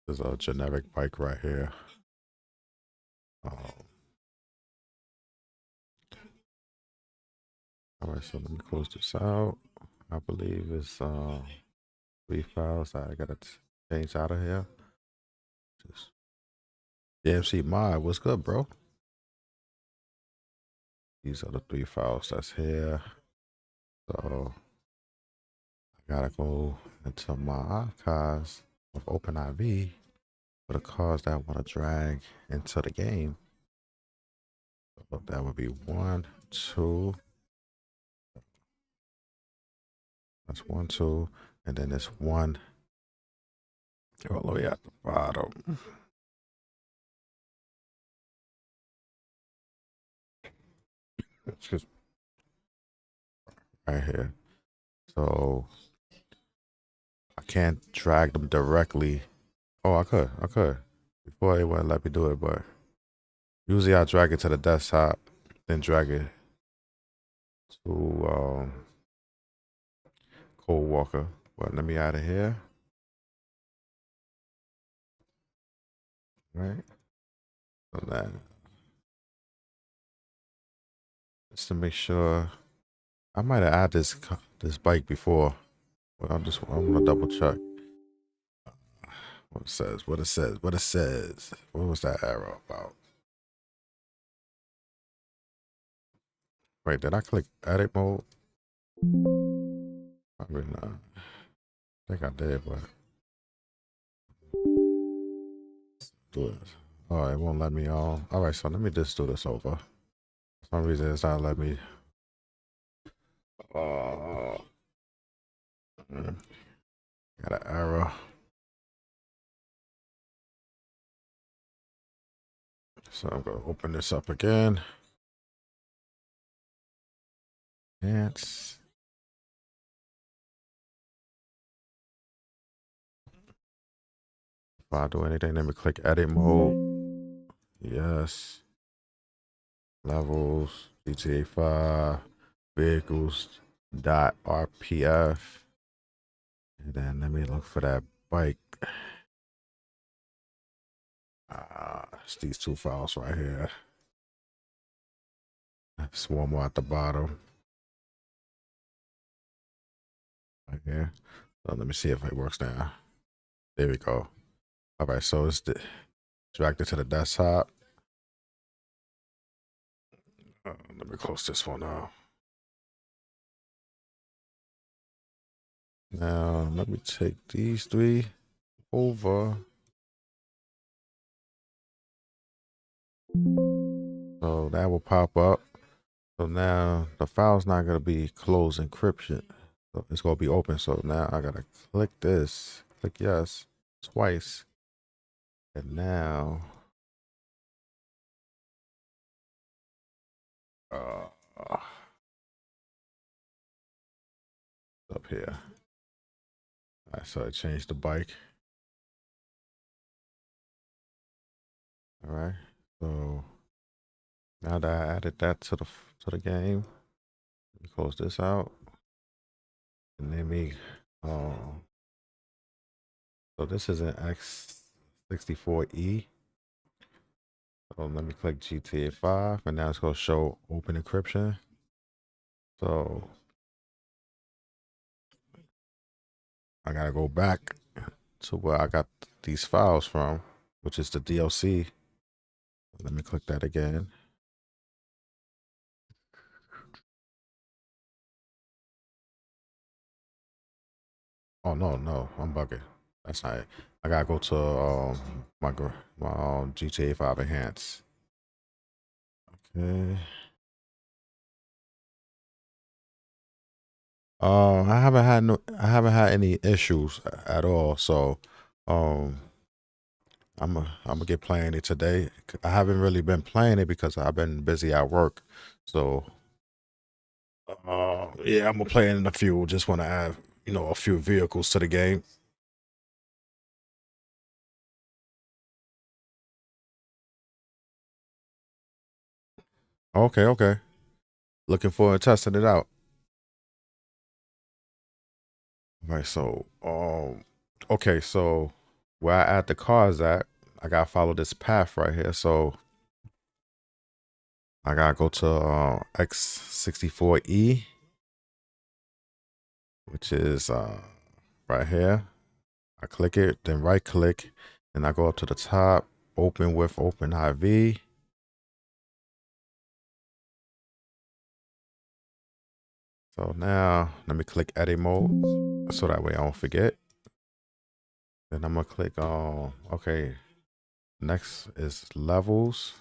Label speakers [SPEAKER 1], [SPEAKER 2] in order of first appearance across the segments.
[SPEAKER 1] There's a generic bike right here. All right, so let me close this out. I believe it's 3 files that I gotta change out of here. Just DMC mod, what's good, bro? These are the 3 files that's here. So I gotta go into my archives of OpenIV for the cards that I want to drag into the game. So that would be 1, 2. That's 1, 2, and then it's 1 all the way at the bottom. It's just right here. So I can't drag them directly. Oh, I could. Before they wouldn't let me do it, but usually I drag it to the desktop, then drag it to Cold Walker. But let me out of here. Right. So that just to make sure. I might have added this bike before, but I'm gonna double check. What it says. What was that arrow about? Wait, did I click edit mode? Probably not. I think I did, but do it. Oh, it won't let me on. All right, so let me just do this over. For some reason, it's not letting me. Got an error. So I'm gonna open this up again. Yes. If I do anything, let me click edit mode. Yes. Levels, GTA 5, vehicles, .rpf. And then let me look for that bike. It's these 2 files right here. There's one more at the bottom. Right here. So let me see if it works now. There we go. All right, so it's dragged it to the desktop. Let me close this one out. Now, let me take these 3 over. So that will pop up. So now the file's not going to be closed encryption. So it's going to be open. So now I got to click this, click yes twice. And now, up here. All right, so I changed the bike. All right, so now that I added that to the game, let me close this out, and let me. So this is an X64E. So let me click GTA 5, and now it's gonna show open encryption. So I gotta go back to where I got these files from, which is the DLC. Let me click that again. Oh no, I'm bugging. That's not it. I gotta go to my GTA 5 Enhanced. Okay. I haven't had any issues at all. So, I'm gonna get playing it today. I haven't really been playing it because I've been busy at work. So, yeah, I'm gonna play it in a few. Just want to add, a few vehicles to the game. Okay. Looking forward to testing it out. All right, so okay, so where I add the cars at, I gotta follow this path right here. So I gotta go to X64E, which is right here. I click it, then right click, then I go up to the top, open with OpenIV. So now let me click edit mode so that way I don't forget. Then I'm gonna click on, okay, next is levels,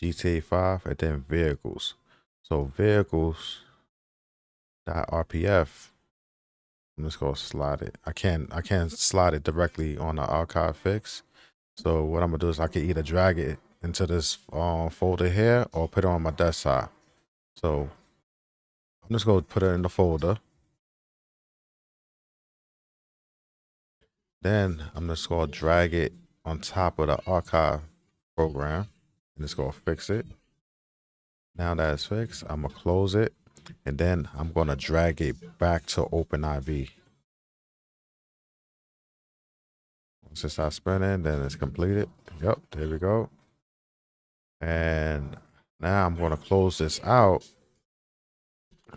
[SPEAKER 1] GTA 5, and then vehicles. So vehicles .rpf, I'm just gonna slide it. I can't slide it directly on the archive fix. So what I'm gonna do is I can either drag it into this folder here or put it on my desktop. So I'm just gonna put it in the folder. Then I'm just gonna drag it on top of the archive program and just gonna fix it. Now that it's fixed, I'm gonna close it and then I'm gonna drag it back to OpenIV. Once it starts spinning, then it's completed. Yep, there we go. And now I'm gonna close this out.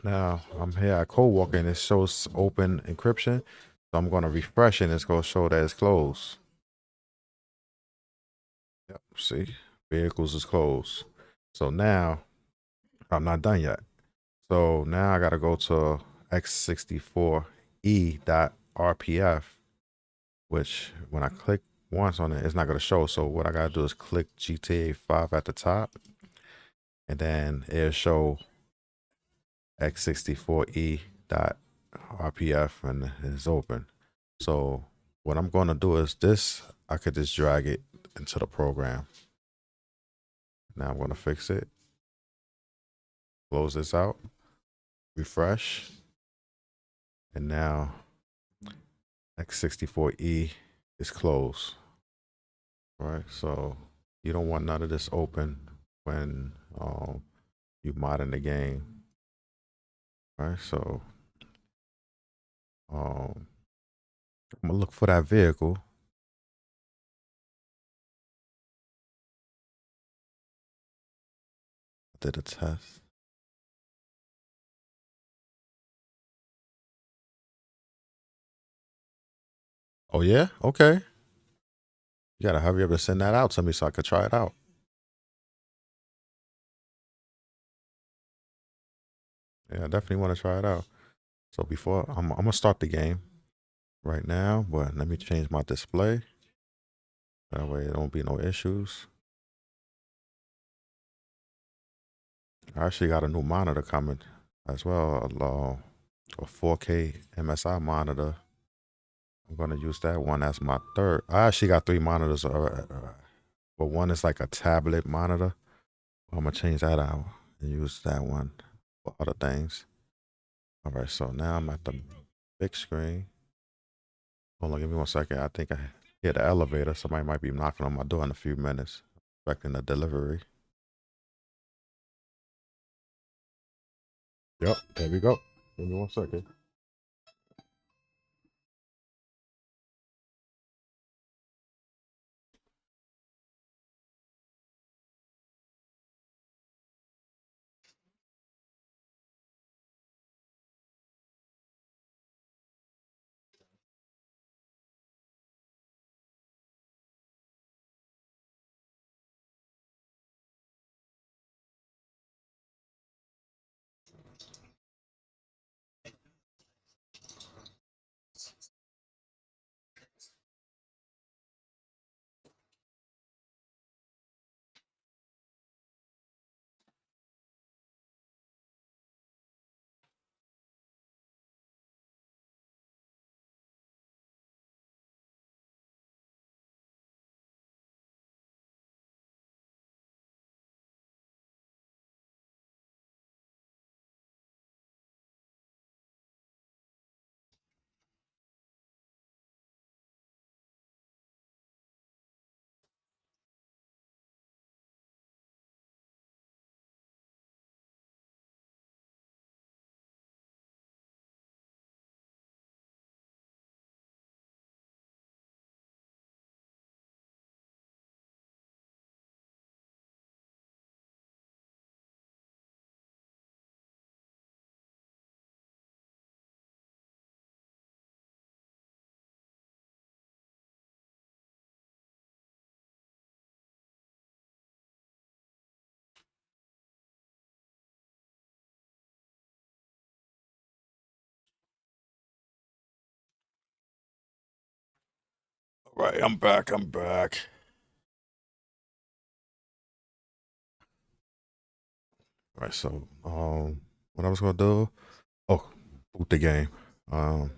[SPEAKER 1] Now I'm here at co-worker and it shows open encryption. So I'm gonna refresh it and it's gonna show that it's closed. Yep, see, vehicles is closed. So now I'm not done yet. So now I gotta go to x64e.rpf, which when I click once on it, it's not gonna show. So what I gotta do is click GTA 5 at the top, and then it'll show x64e.rpf and it's open. So what I'm gonna do is this, I could just drag it into the program. Now I'm gonna fix it, close this out, refresh, and now x64e is closed. All right, so you don't want none of this open when you modding the game. All right, so I'm gonna look for that vehicle. I did a test. Oh yeah, okay. You gotta hurry up and send that out to me so I could try it out. Yeah, I definitely want to try it out. So before I'm gonna start the game right now, but let me change my display. That way it don't be no issues. I actually got a new monitor coming as well, a 4K MSI monitor. I'm gonna use that one as my third. I actually got three monitors, but one is like a tablet monitor. I'm gonna change that out and use that one for other things. All right, so now I'm at the big screen. Hold on, give me 1 second. I think I hear the elevator. Somebody might be knocking on my door in a few minutes, expecting a delivery. Yep, there we go. Give me 1 second. Right, I'm back. Right, so what I was gonna do? Oh, boot the game. Um,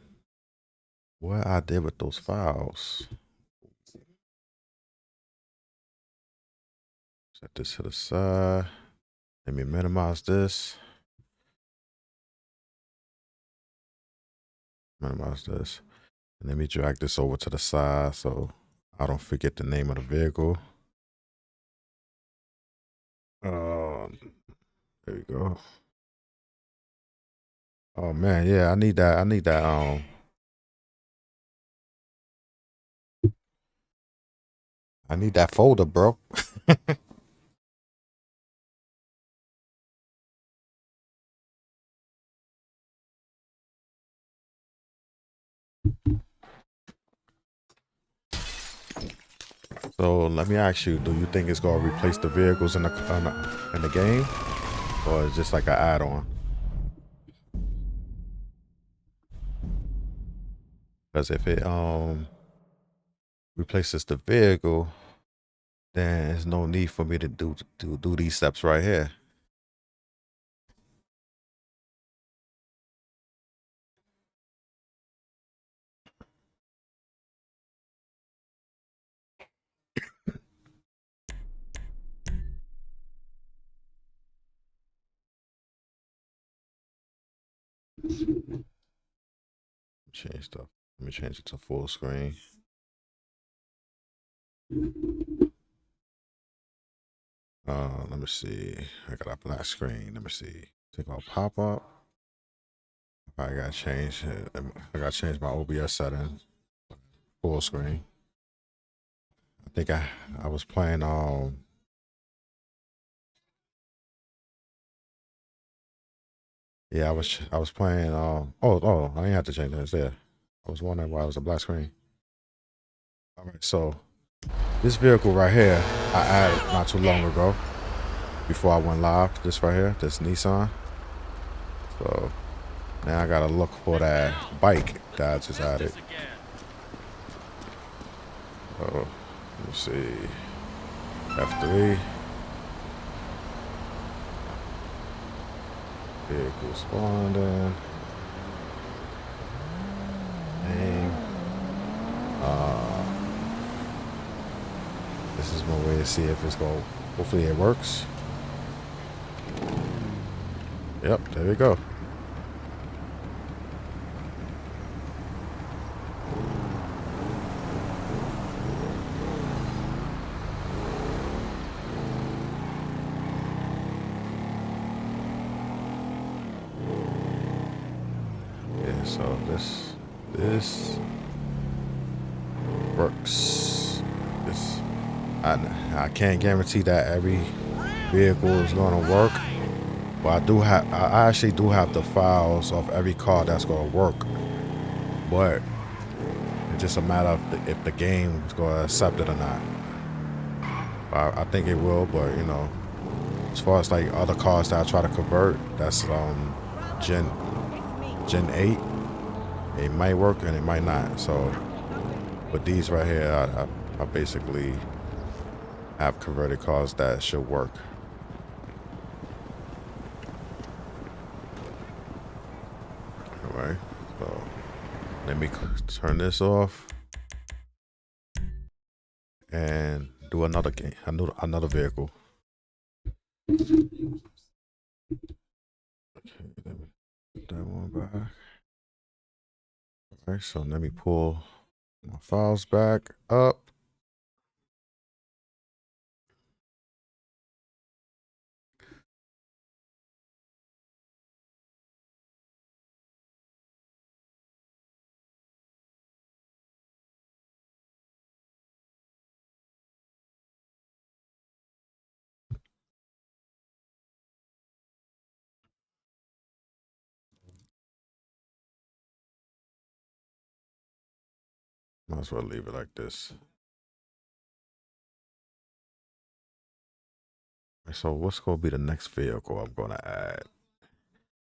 [SPEAKER 1] what I did with those files? Set this to the side. Let me minimize this. Minimize this. And let me drag this over to the side so I don't forget the name of the vehicle. There we go. Oh man, yeah, I need that. I need that folder, bro. So let me ask you: do you think it's gonna replace the vehicles in the game, or is just like an add-on? Because if it replaces the vehicle, then there's no need for me to do these steps right here. Change stuff. Let me change it to full screen. Let me see. I got a black screen. Let me see. Take off pop up. I gotta change it. I gotta change my OBS settings. Full screen. I think I was playing yeah, I was playing I didn't have to change that. It's there. I was wondering why it was a black screen. All right, so this vehicle right here I added not too long ago before I went live. This right here, this Nissan. So now I gotta look for that bike that I just added. Oh, let me see. F3. Vehicle spawned in. Name. This is my way to see if it's going. Hopefully it works. Yep, there we go. Yeah, so this works. This I can't guarantee that every vehicle is gonna work, but I actually do have the files of every car that's gonna work. But it's just a matter of if the game is gonna accept it or not. I think it will, but you know, as far as like other cars that I try to convert, that's Gen 8. It might work and it might not. So, but these right here, I basically have converted cars that should work. All right, so let me turn this off and do another game, another vehicle. Okay, let me put that one back. All right, so let me pull my files back up. Might as well leave it like this. So what's going to be the next vehicle I'm going to add?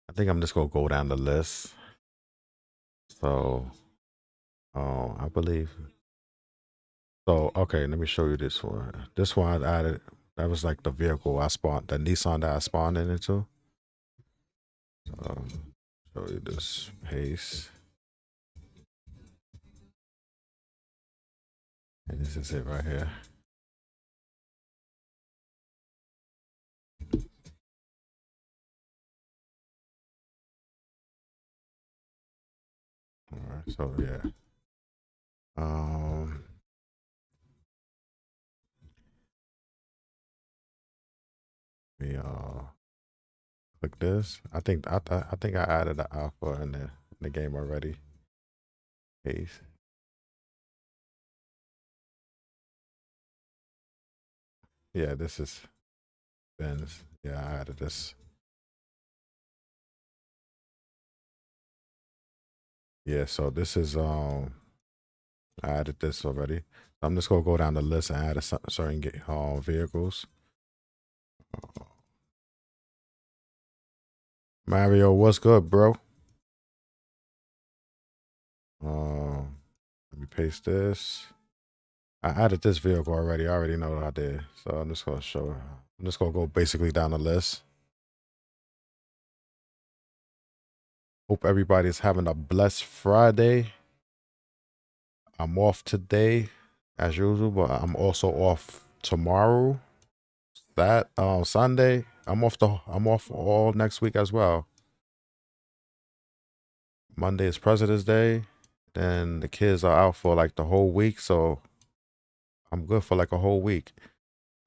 [SPEAKER 1] I think I'm just going to go down the list. So, I believe So okay, let me show you this one. This one I added. That was like the vehicle I spawned, the Nissan that I spawned into. Show you this paste, and this is it right here. All right, so yeah. We click this. I think I added the alpha in the game already. Paste. Yeah, this is Ben's. Yeah, I added this. Yeah, so this is I added this already. I'm just gonna go down the list and add a certain vehicles. Mario, what's good, bro? Let me paste this. I added this vehicle already. I already know what I did. So I'm just gonna show it. I'm just gonna go basically down the list. Hope everybody's having a blessed Friday. I'm off today as usual, but I'm also off tomorrow. That Sunday. I'm off all next week as well. Monday is President's Day. Then the kids are out for like the whole week, so I'm good for like a whole week.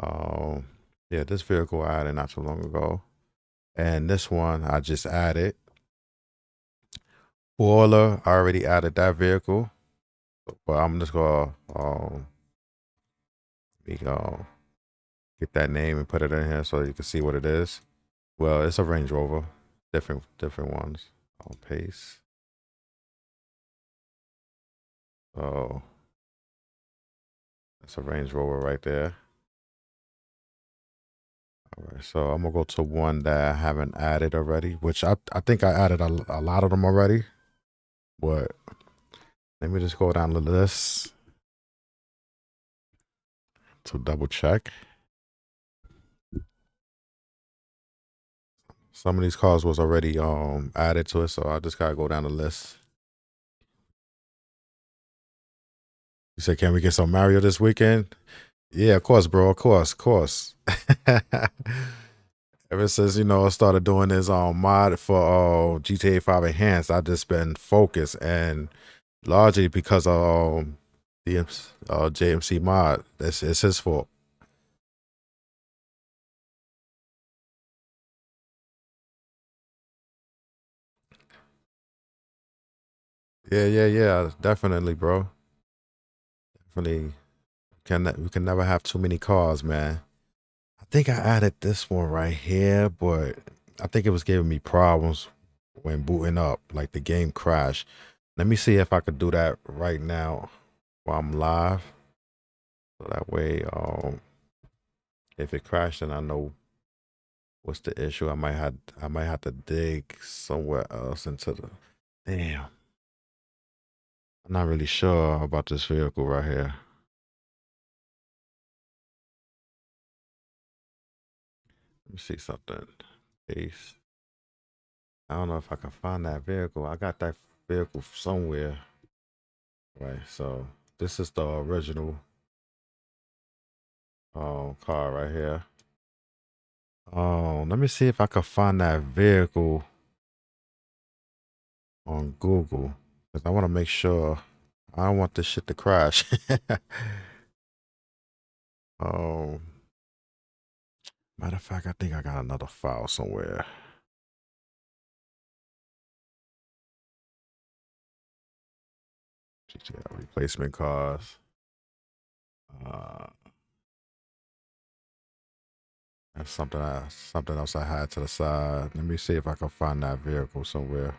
[SPEAKER 1] Yeah, this vehicle I added not too long ago. And this one I just added. Boiler, I already added that vehicle. But I'm just gonna get that name and put it in here so you can see what it is. Well, it's a Range Rover. Different ones. I'll paste. So that's a Range Rover right there. All right, so I'm gonna go to one that I haven't added already, which I think I added a lot of them already. But let me just go down the list to double check. Some of these cars was already added to it, so I just gotta go down the list. You said, can we get some Mario this weekend? Yeah, of course, bro. Of course. Ever since, I started doing this mod for GTA 5 Enhanced, I've just been focused, and largely because of the JMC mod. It's his fault. Yeah. Definitely, bro. Definitely. We can never have too many cars, man. I think I added this one right here, but I think it was giving me problems when booting up, like the game crashed. Let me see if I could do that right now while I'm live. So that way, if it crashed, then I know what's the issue. I might have to dig somewhere else into the. Damn, I'm not really sure about this vehicle right here. Let me see something. Ace. I don't know if I can find that vehicle. I got that vehicle somewhere. Right. So this is the original car right here. Let me see if I can find that vehicle on Google, because I want to make sure I don't want this shit to crash. um, Matter of fact, I think I got another file somewhere. GTI replacement cars. That's something else I had to the side. Let me see if I can find that vehicle somewhere.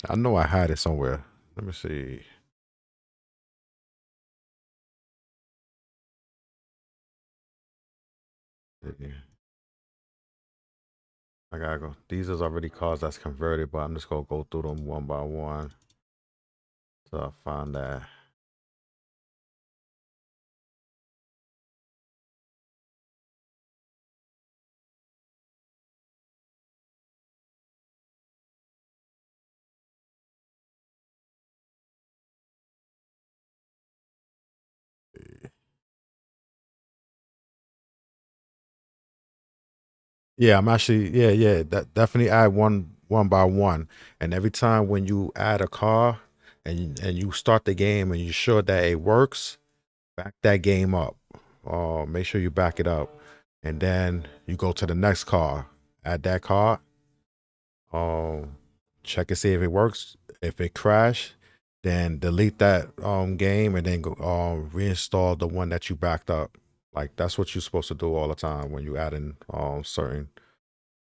[SPEAKER 1] I know I had it somewhere. Let me see. Yeah. I gotta go. These is already cars that's converted, but I'm just gonna go through them one by one. So I find that. Yeah, I'm actually, yeah. That definitely add one by one. And every time when you add a car and you start the game and you're sure that it works, back that game up. Make sure you back it up. And then you go to the next car, add that car, um, check and see if it works. If it crash, then delete that game and then go reinstall the one that you backed up. Like that's what you're supposed to do all the time when you add in certain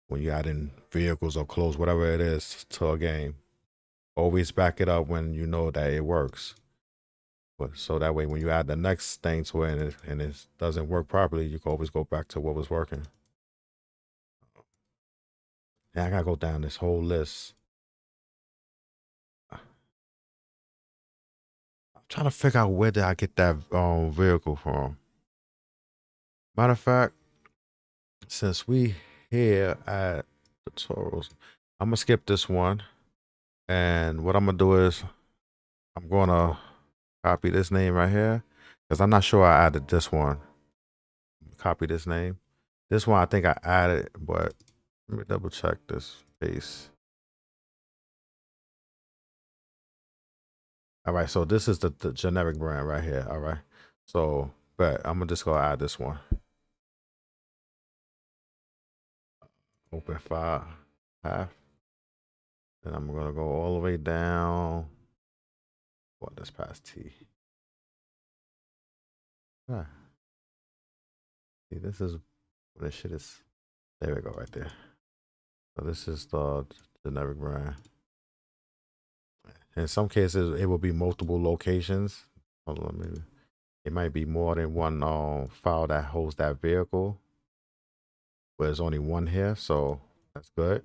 [SPEAKER 1] when you add in vehicles or clothes, whatever it is to a game. Always back it up when you know that it works. But so that way when you add the next thing to it and it doesn't work properly, you can always go back to what was working. And I gotta go down this whole list. I'm trying to figure out where did I get that vehicle from. Matter of fact, since we here at tutorials, I'm gonna skip this one. And what I'm gonna do is I'm gonna copy this name right here because I'm not sure I added this one. Copy this name. This one I think I added, but let me double check this piece. All right, so this is the generic brand right here. All right, so but I'm gonna just go add this one. Open file path. Then I'm gonna go all the way down. What this past T. Ah, see, this is what this shit is. There we go, right there. So this is the generic brand. In some cases, it will be multiple locations. Hold on, maybe it might be more than one file that holds that vehicle, but there's only one here, so that's good.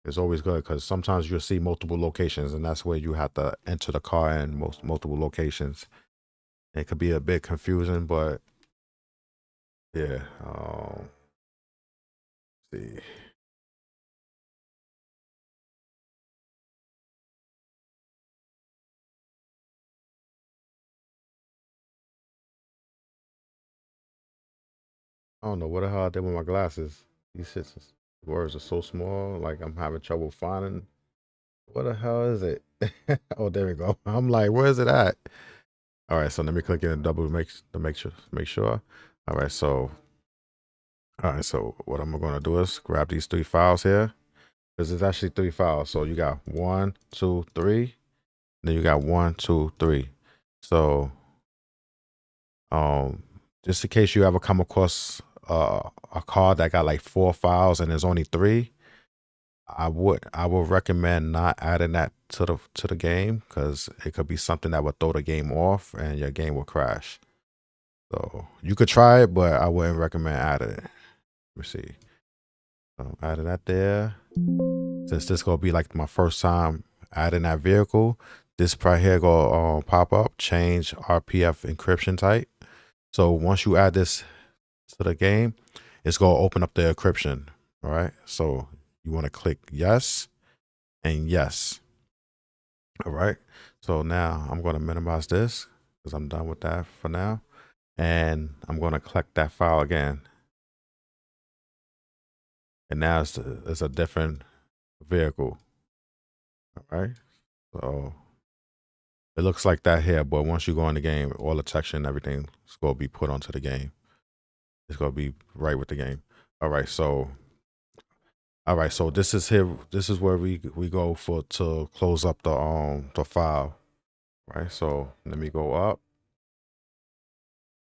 [SPEAKER 1] It's always good because sometimes you'll see multiple locations, and that's where you have to enter the car in multiple locations. It could be a bit confusing, but yeah. See. I don't know what the hell I did with my glasses. These words are so small, like I'm having trouble finding. What the hell is it? Oh, there we go. I'm like, where is it at? All right, so let me click it and double make sure. All right, so what I'm gonna do is grab these three files here. Because it's actually three files. So you got 1, 2, 3. Then you got 1, 2, 3. So just in case you ever come across a card that got like 4 files and there's only 3, I would recommend not adding that to the game because it could be something that would throw the game off and your game will crash. So you could try it, but I wouldn't recommend adding it. Let me see. Adding that there. Since this gonna be like my first time adding that vehicle, this right here go pop up, change RPF encryption type. So once you add this to the game, it's gonna open up the encryption. All right. So you want to click yes and yes. All right. So now I'm gonna minimize this because I'm done with that for now. And I'm gonna collect that file again. And now it's a different vehicle. All right. So it looks like that here, but once you go in the game, all the texture and everything is going to be put onto the game. It's going to be right with the game. All right, so this is here. This is where we go for to close up the file. Right. So let me go up.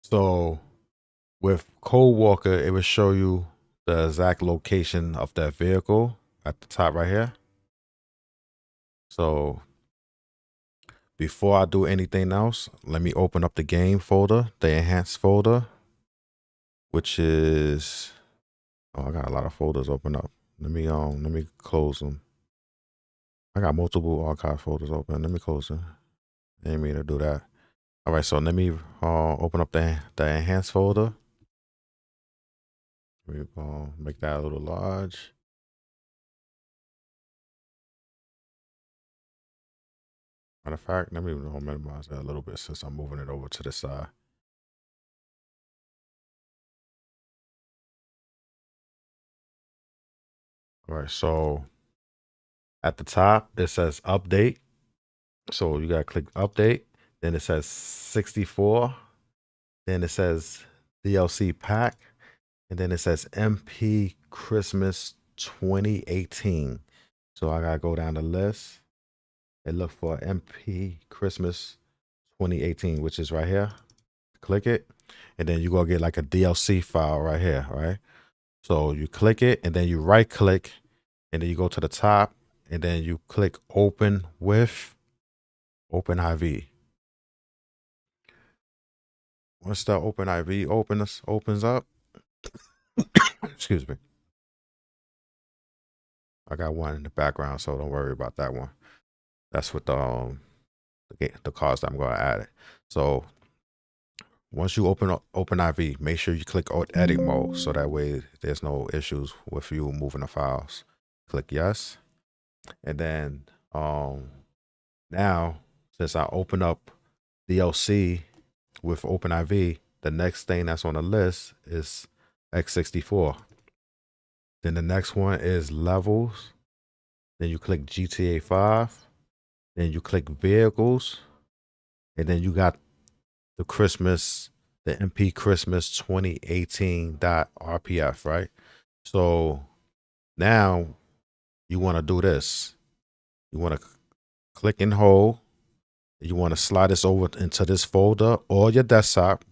[SPEAKER 1] So with Code Walker, it will show you the exact location of that vehicle at the top right here. So before I do anything else, let me open up the game folder, the enhanced folder, which is, oh, I got a lot of folders open up. Let me close them. I got multiple archive folders open. Let me close them. I didn't mean to do that. All right, so let me open up the enhanced folder. Let me make that a little large. Matter of fact, let me minimize that a little bit since I'm moving it over to the side. All right, so at the top it says update. So you gotta click update. Then it says 64. Then it says DLC pack. And then it says MP Christmas 2018. So I gotta go down the list and look for MP Christmas 2018, which is right here. Click it, and then you go get like a DLC file right here, right? So you click it, and then you right click, and then you go to the top, and then you click open with OpenIV. Once the OpenIV opens up, excuse me, I got one in the background, so don't worry about that one. That's what the cards that I'm going to add it. So once you open up OpenIV, make sure you click edit mode, so that way there's no issues with you moving the files. Click yes, and then now since I open up DLC with OpenIV, the next thing that's on the list is x64. Then the next one is levels. Then you click GTA 5. Then you click vehicles, and then you got the MP Christmas 2018.rpf, right? So now you want to do this. You want to click and hold. You want to slide this over into this folder or your desktop,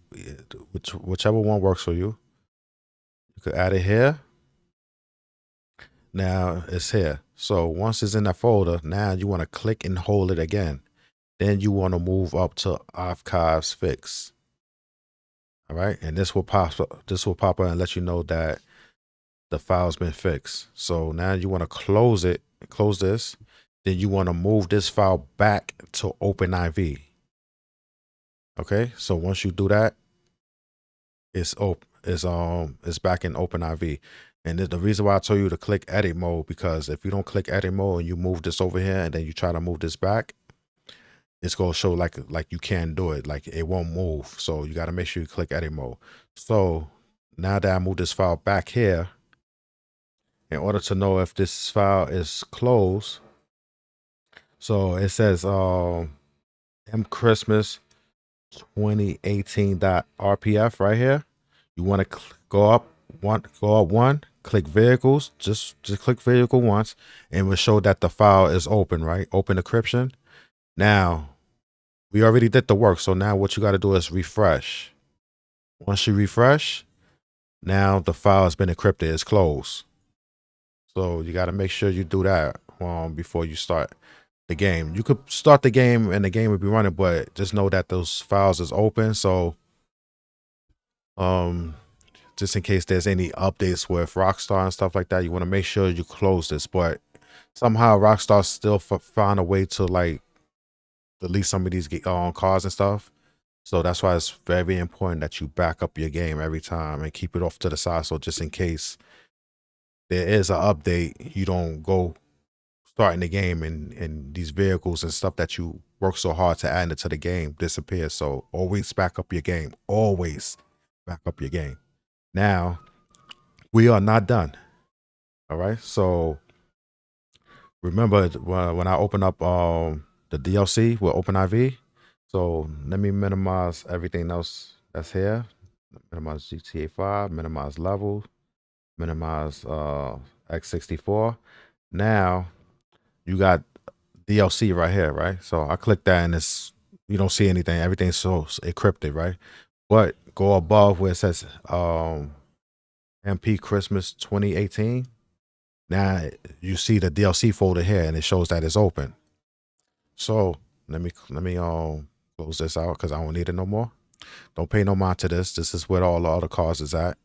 [SPEAKER 1] whichever one works for you. You could add it here. Now it's here. So once it's in that folder, now you want to click and hold it again. Then you want to move up to archives fix. All right, and this will pop up and let you know that the file's been fixed. So now you want to close it, close this. Then you want to move this file back to OpenIV. Okay, so once you do that, it's back in OpenIV. And the reason why I told you to click edit mode, because if you don't click edit mode and you move this over here and then you try to move this back, it's gonna show like you can't do it, like it won't move. So you got to make sure you click edit mode. So now that I move this file back here, in order to know if this file is closed, so it says mChristmas 2018.rpf right here. You want to go up one, click vehicles, just click vehicle once, and it will show that the file is open, right? Open encryption. Now we already did the work, so now what you got to do is refresh. Once you refresh, now the file has been encrypted, it's closed. So you got to make sure you do that before you start the game. You could start the game and the game will be running, but just know that those files is open. So just in case there's any updates with Rockstar and stuff like that, you want to make sure you close this. But somehow Rockstar still found a way to like delete some of these cards and stuff. So that's why it's very important that you back up your game every time and keep it off to the side. So just in case there is an update, you don't go starting the game and these vehicles and stuff that you work so hard to add into the game disappear. So always back up your game. Always back up your game. Now, we are not done. All right. So remember when I open up the DLC with OpenIV. So let me minimize everything else that's here. Minimize GTA 5, minimize level, minimize x64. Now you got DLC right here, right? So I click that and it's, you don't see anything. Everything's so encrypted, right? But go above where it says MP Christmas 2018. Now you see the DLC folder here and it shows that it's open. So let me close this out because I don't need it no more. Don't pay no mind to this. This is where all the other cards is at.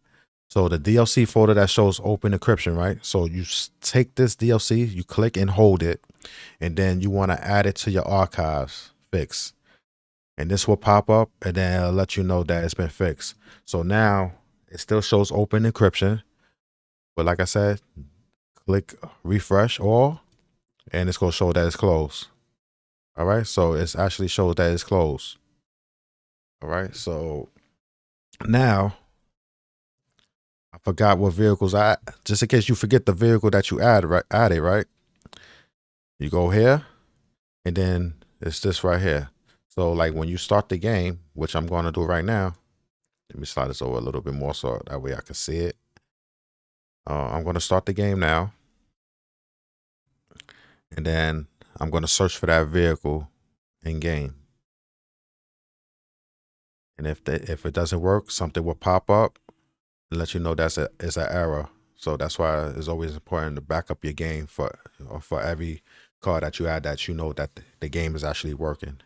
[SPEAKER 1] So the DLC folder that shows open encryption, right? So you take this DLC, you click and hold it, and then you want to add it to your archives fix. And this will pop up and then it'll let you know that it's been fixed. So now it still shows open encryption. But like I said, click refresh all, and it's going to show that it's closed. All right. So it's actually shows that it's closed. All right. So now I forgot what vehicles just in case you forget the vehicle that you added, right? You go here, and then it's this right here. So like when you start the game, which I'm going to do right now, let me slide this over a little bit more so that way I can see it. I'm going to start the game now, and then I'm going to search for that vehicle in game. And if it doesn't work, something will pop up and let you know it's an error. So that's why it's always important to back up your game for every car that you add, that you know that the game is actually working.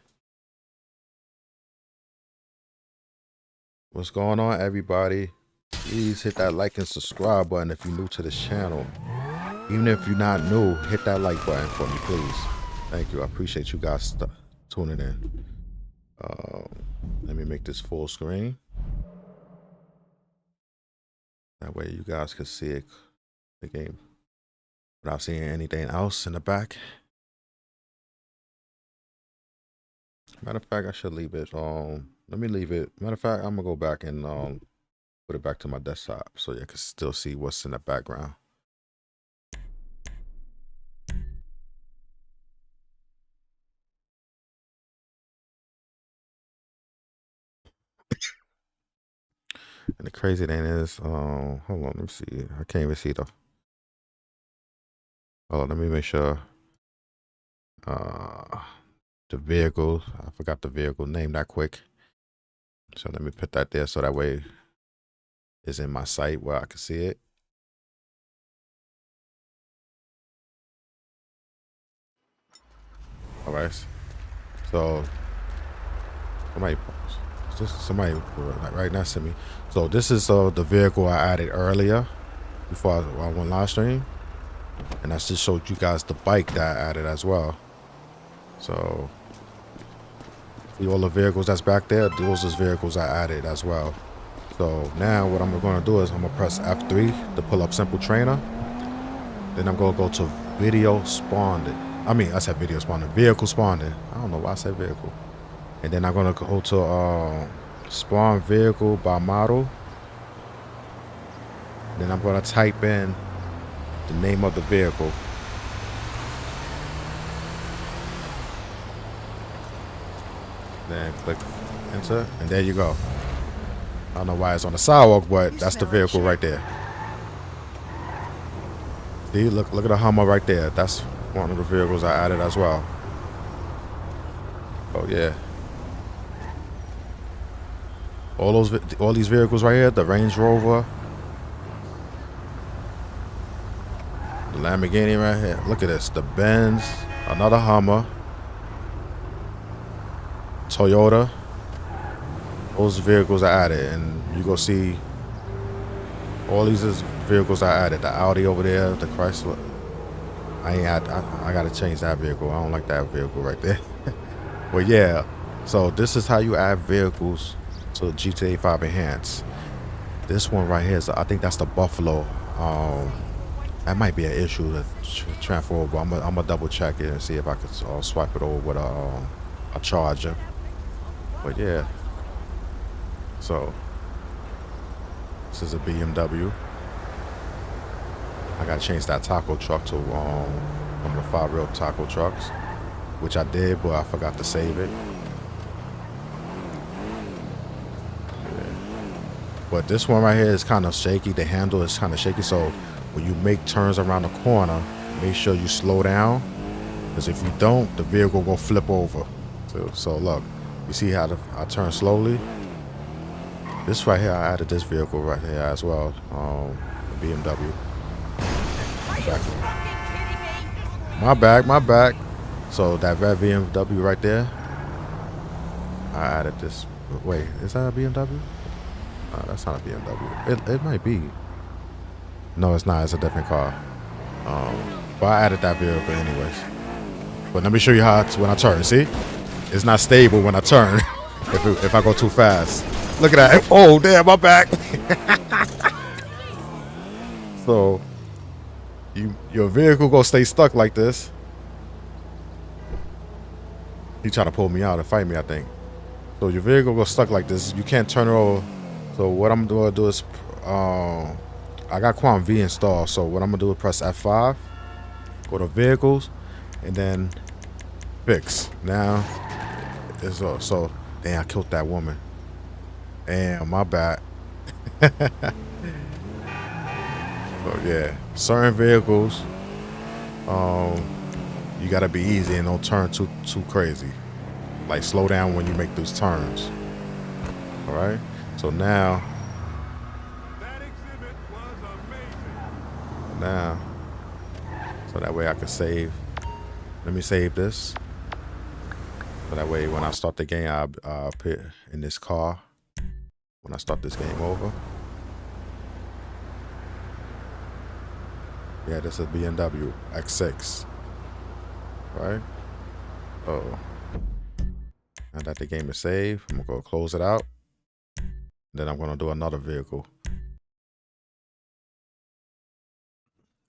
[SPEAKER 1] What's going on, everybody? Please hit that like and subscribe button if you're new to this channel. Even if you're not new, hit that like button for me, please. Thank you. I appreciate you guys tuning in. Let me make this full screen. That way you guys can see it, the game, without seeing anything else in the back. Matter of fact, I should leave it. Let me leave it. Matter of fact, I'm gonna go back and put it back to my desktop so you can still see what's in the background. And the crazy thing is, hold on, let me see. I can't even see though. Hold on, let me make sure. The vehicle, I forgot the vehicle name that quick. So let me put that there so that way it's in my sight where I can see it. All right. So somebody right next to me. So this is the vehicle I added earlier before I went live stream, and I just showed you guys the bike that I added as well. So see all the vehicles that's back there, those are vehicles I added as well. So now what I'm going to do is I'm going to press F3 to pull up Simple Trainer. Then I'm going to go to video spawned. I said video spawned, vehicle spawned. I don't know why I said vehicle. And then I'm going to go to spawn vehicle by model. Then I'm going to type in the name of the vehicle. Then click enter, and there you go. I don't know why it's on the sidewalk, but that's the vehicle right there. See, look at the Hummer right there. That's one of the vehicles I added as well. Oh yeah. All these vehicles right here, the Range Rover, the Lamborghini right here. Look at this, the Benz, another Hummer, Toyota. Those vehicles I added, and you go see all these is vehicles I added. The Audi over there, the Chrysler. I gotta change that vehicle. I don't like that vehicle right there. But yeah, so this is how you add vehicles to GTA 5 Enhanced. This one right here is, I think that's the Buffalo. That might be an issue to transfer over. I'm gonna double check it and see if I can swipe it over with a Charger. But yeah, so this is a BMW. I gotta change that taco truck to one of the 5 real taco trucks, which I did, but I forgot to save it. But this one right here is kind of shaky. The handle is kind of shaky, so when you make turns around the corner, make sure you slow down, because if you don't, the vehicle will flip over. So look, you see how I turn slowly? This right here, I added this vehicle right here as well, the BMW. My bag. So that red BMW right there, I added this. Wait, is that a BMW? That's not a BMW. It might be. No, it's not. It's a different car. But I added that vehicle anyways. But let me show you how it's when I turn. See? It's not stable when I turn if I go too fast. Look at that. Oh, damn, my back. So your vehicle gonna stay stuck like this. He trying to pull me out and fight me, I think. So your vehicle gonna stuck like this. You can't turn it over. So what I'm gonna do is I got Quantum V installed. So what I'm gonna do is press F5, go to vehicles, and then fix. Now it's so damn, I killed that woman. Damn, my bad. So yeah, certain vehicles, you gotta be easy and don't turn too crazy. Like slow down when you make those turns. All right. So now, so that way I can save. Let me save this. So that way when I start the game, I'll put in this car. When I start this game over. Yeah, this is BMW X6. Right? Oh. Now that the game is saved, I'm gonna go close it out. Then I'm gonna do another vehicle.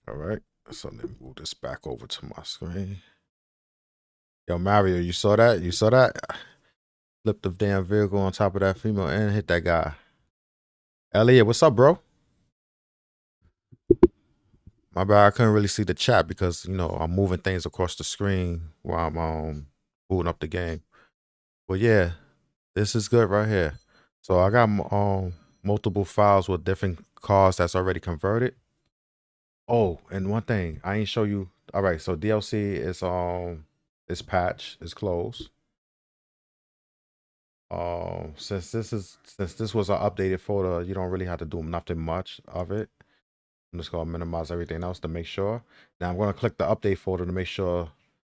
[SPEAKER 1] All right. So let me move this back over to my screen. Yo, Mario, you saw that? You saw that? Flip the damn vehicle on top of that female and hit that guy. Elliot, what's up, bro? My bad, I couldn't really see the chat because, you know, I'm moving things across the screen while I'm booting up the game. But yeah, this is good right here. So I got multiple files with different cars that's already converted. Oh, and one thing I ain't show you. All right, so DLC is patch is closed. Since this was an updated folder, you don't really have to do nothing much of it. I'm just gonna minimize everything else to make sure. Now I'm gonna click the update folder to make sure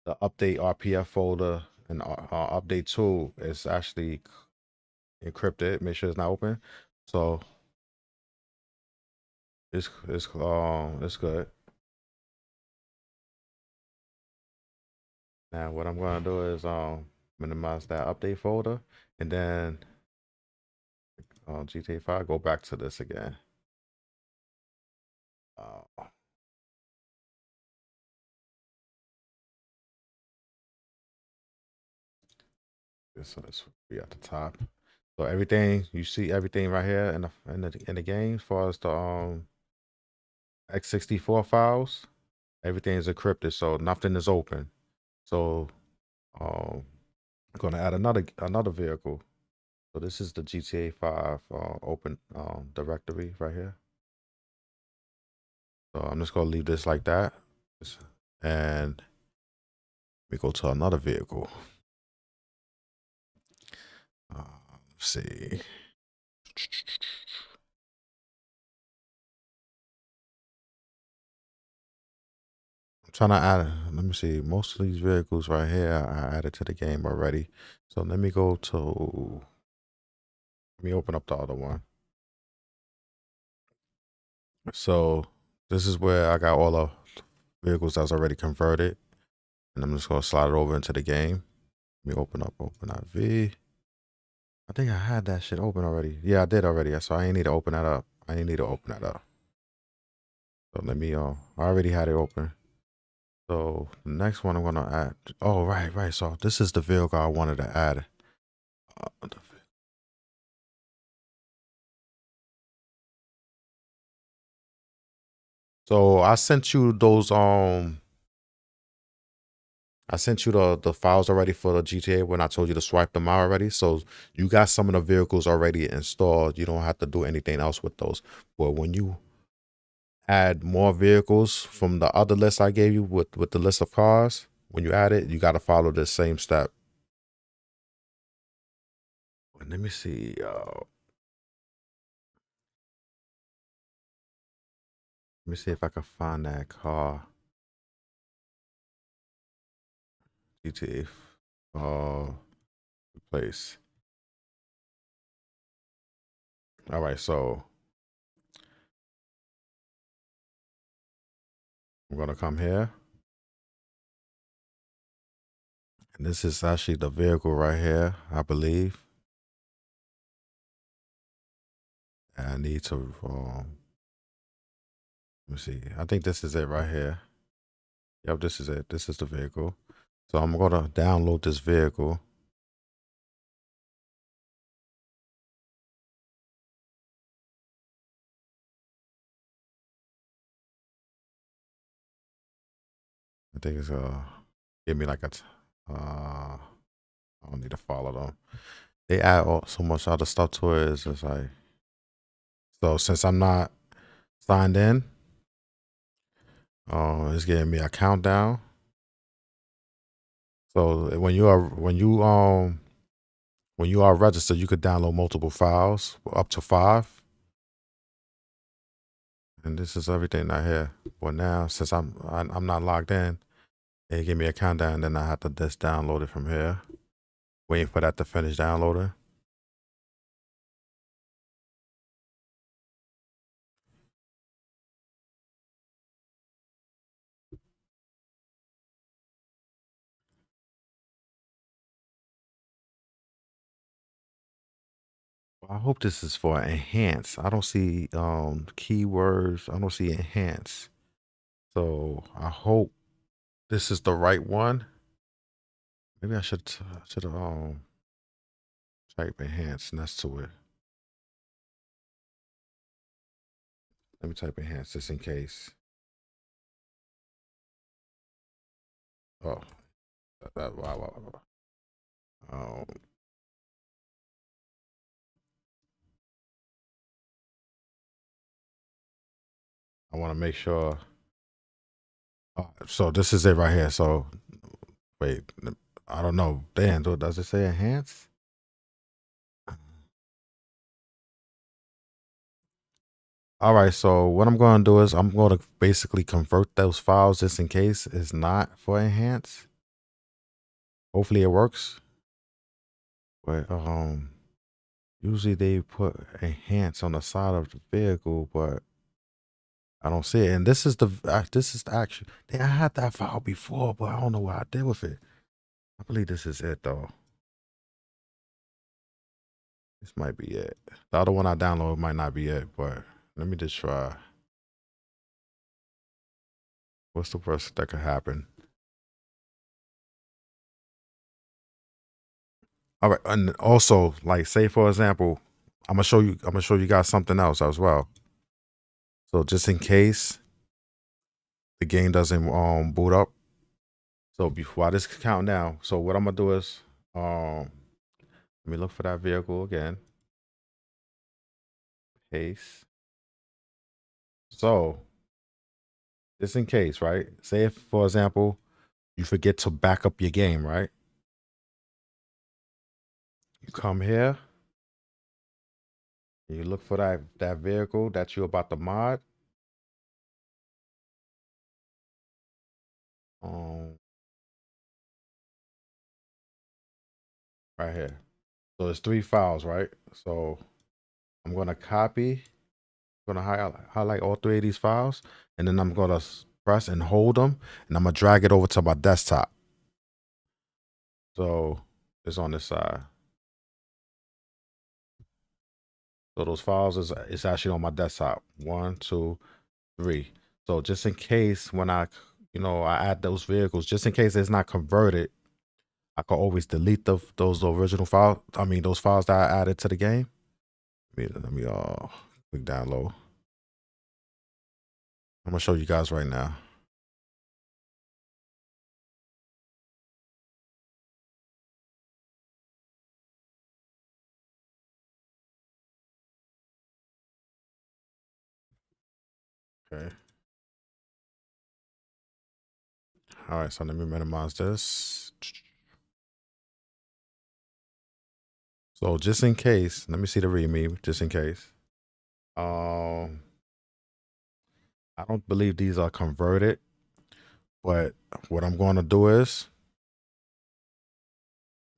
[SPEAKER 1] the update RPF folder and update tool is actually encrypted. Make sure it's not open. So it's good. Now what I'm gonna do is minimize that update folder and then GTA 5 go back to this again. This will be at the top. So everything you see, everything right here in the game, as far as the x64 files, everything is encrypted, so nothing is open. So I'm gonna add another vehicle. So this is the GTA 5 open directory right here. So I'm just gonna leave this like that, and we go to another vehicle. Let's see. I'm trying to add, let me see, most of these vehicles right here I added to the game already. So let me open up the other one. So this is where I got all the vehicles that's already converted. And I'm just gonna slide it over into the game. Let me open IV. I think I had that shit open already. Yeah, I did already. So I ain't need to open that up. So let me, I already had it open. So the next one I'm gonna add. Oh, right. So this is the vehicle I wanted to add. So I sent you those I sent you the files already for the GTA when I told you to swipe them out already. So you got some of the vehicles already installed. You don't have to do anything else with those. But when you add more vehicles from the other list I gave you with the list of cars, when you add it, you got to follow the same step. Let me see. Let me see if I can find that car. GTA place. All right, so I'm gonna come here. And this is actually the vehicle right here, I believe. And I need to let me see. I think this is it right here. Yep, this is it. This is the vehicle. So I'm gonna download this vehicle. I think it's give me like a I don't need to follow them. They add so much other stuff to it. It's just like, so since I'm not signed in, it's giving me a countdown. So when you are registered, you could download multiple files, up to 5. And this is everything right here. But now, since I'm not logged in, they give me a countdown, and then I have to just download it from here. Waiting for that to finish downloading. I hope this is for enhance. I don't see keywords. I don't see enhance. So I hope this is the right one. Maybe I should type enhance next to it. Let me type enhance just in case. Oh, wow. I want to make sure. So this is it right here. So wait, I don't know. Dan, does it say enhance? All right, so what I'm going to do is I'm going to basically convert those files just in case it's not for enhance. Hopefully it works. But usually they put enhance on the side of the vehicle, but I don't see it. And this is the actual. I had that file before, but I don't know what I did with it. I believe this is it though. This might be it. The other one I downloaded might not be it, but let me just try. What's the worst that could happen? All right, and also, like, say for example, I'm gonna show you guys something else as well. So just in case the game doesn't boot up. So before this count down, so what I'm gonna do is let me look for that vehicle again. Paste. So just in case, right? Say if, for example, you forget to back up your game, right? You come here, and you look for that vehicle that you're about to mod. Right here. So there's 3 files, right? So I'm gonna copy, gonna highlight all 3 of these files, and then I'm gonna press and hold them, and I'm gonna drag it over to my desktop. So it's on this side. So those files is actually on my desktop. 1, 2, 3. So just in case when I add those vehicles, just in case it's not converted, I can always delete those original files. I mean those files that I added to the game. Let me click download. I'm gonna show you guys right now. Okay. All right, so let me minimize this. So just in case, let me see the readme, just in case. I don't believe these are converted, but what I'm going to do is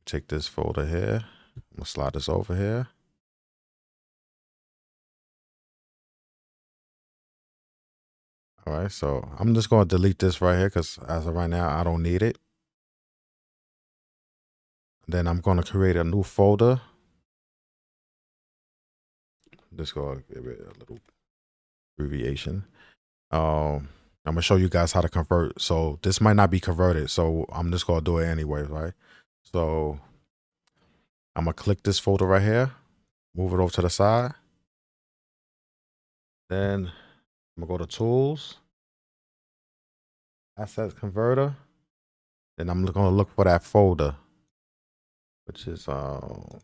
[SPEAKER 1] take this folder here. I'm gonna slide this over here. All right, so I'm just going to delete this right here because as of right now, I don't need it. Then I'm going to create a new folder. Just going to give it a little abbreviation. I'm gonna show you guys how to convert. So this might not be converted, so I'm just gonna do it anyway, right? So I'm gonna click this folder right here, move it over to the side. Then I'm gonna go to tools, assets converter. Then I'm going to look for that folder, which is right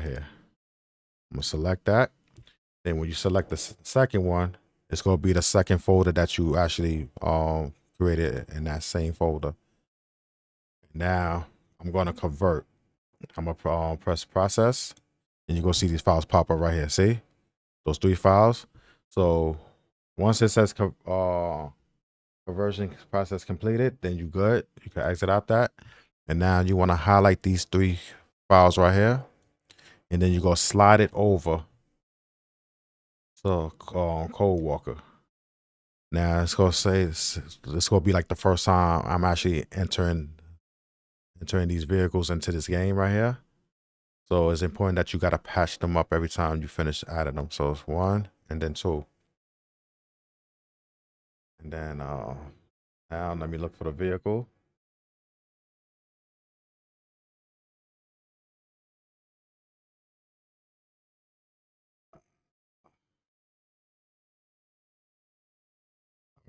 [SPEAKER 1] here. I'm going to select that. Then when you select the second one, it's going to be the second folder that you actually created in that same folder. Now I'm going to convert. I'm going to press process, and you're going to see these files pop up right here. See those 3 files? So once it says conversion process completed, then you good. You can exit out that. And now you want to highlight these 3 files right here. And then you go slide it over to Code Walker. Now it's gonna say this gonna be like the first time I'm actually entering these vehicles into this game right here. So it's important that you gotta patch them up every time you finish adding them. So it's 1 and then 2. And then now let me look for the vehicle.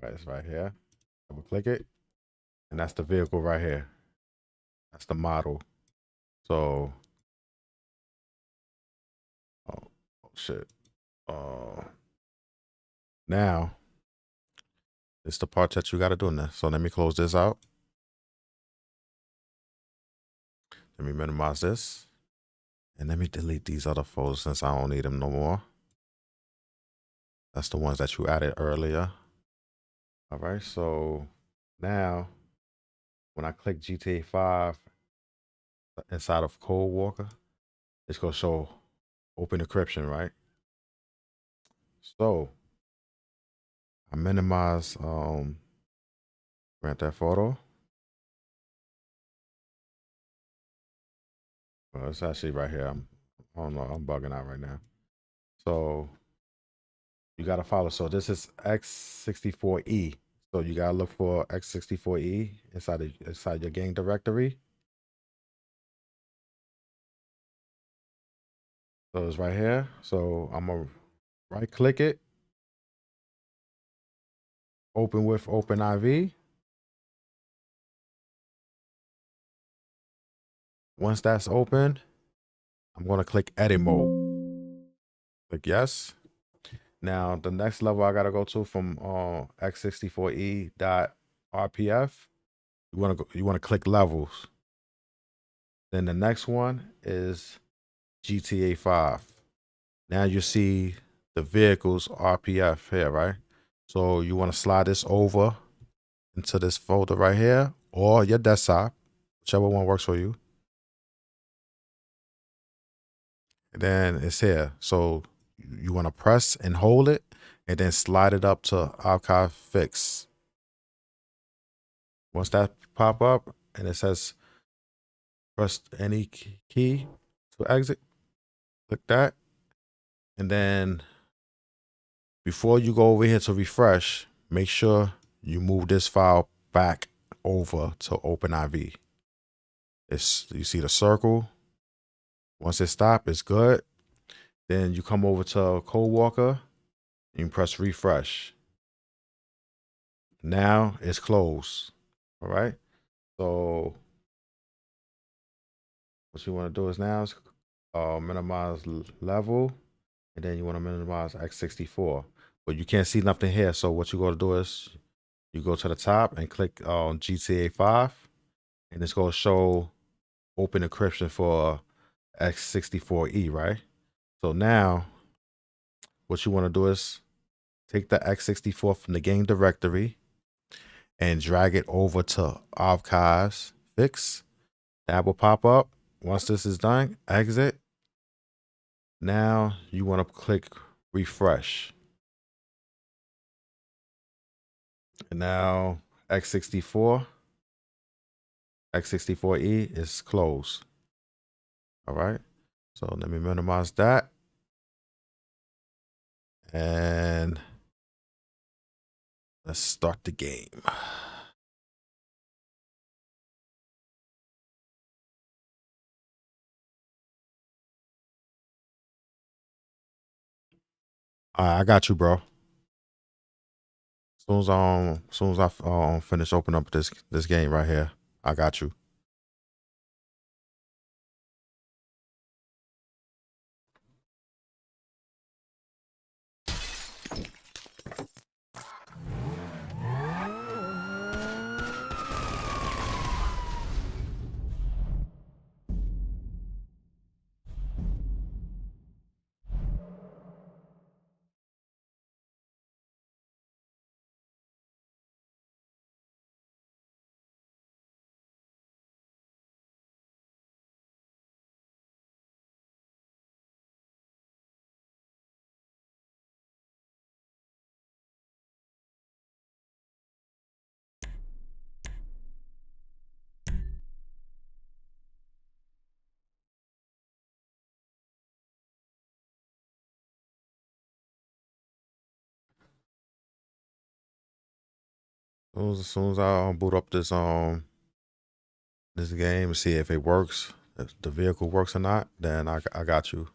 [SPEAKER 1] Right, it's right here. Double click it. And that's the vehicle right here. That's the model. So oh shit. Now it's the part that you gotta do now. So let me close this out. Let me minimize this. And let me delete these other folders since I don't need them no more. That's the ones that you added earlier. All right, so now when I click GTA 5 inside of Code Walker, it's gonna show open encryption, right? So I minimize Grand Theft Auto. Well, it's actually right here. I don't know, I'm bugging out right now. So you gotta follow. So this is X64E. So you gotta look for X64E inside your game directory. So it's right here. So I'm gonna right click it, open with OpenIV. Once that's open, I'm gonna click edit mode. Click yes. Now the next level I gotta go to from X64E.RPF. You wanna click levels. Then the next one is GTA 5. Now you see the vehicles RPF here, right? So you want to slide this over into this folder right here or your desktop, whichever one works for you. And then it's here. So you want to press and hold it and then slide it up to archive fix. Once that pop up and it says press any key to exit, click that. And then before you go over here to refresh, make sure you move this file back over to OpenIV. You see the circle. Once it stops, it's good. Then you come over to Code Walker and you press refresh. Now it's closed. All right. So what you want to do is now is minimize level, and then you want to minimize X64. But you can't see nothing here. So what you got to do is you go to the top and click on GTA 5, and it's going to show open encryption for X64E, right? So now what you want to do is take the X64 from the game directory and drag it over to archives fix. That will pop up. Once this is done, exit. Now you want to click refresh. And now X64E is closed. All right. So let me minimize that. And let's start the game. I got you, bro. Soon as I finish opening up this game right here, I got you. As soon as I boot up this game and see if it works, if the vehicle works or not, then I got you.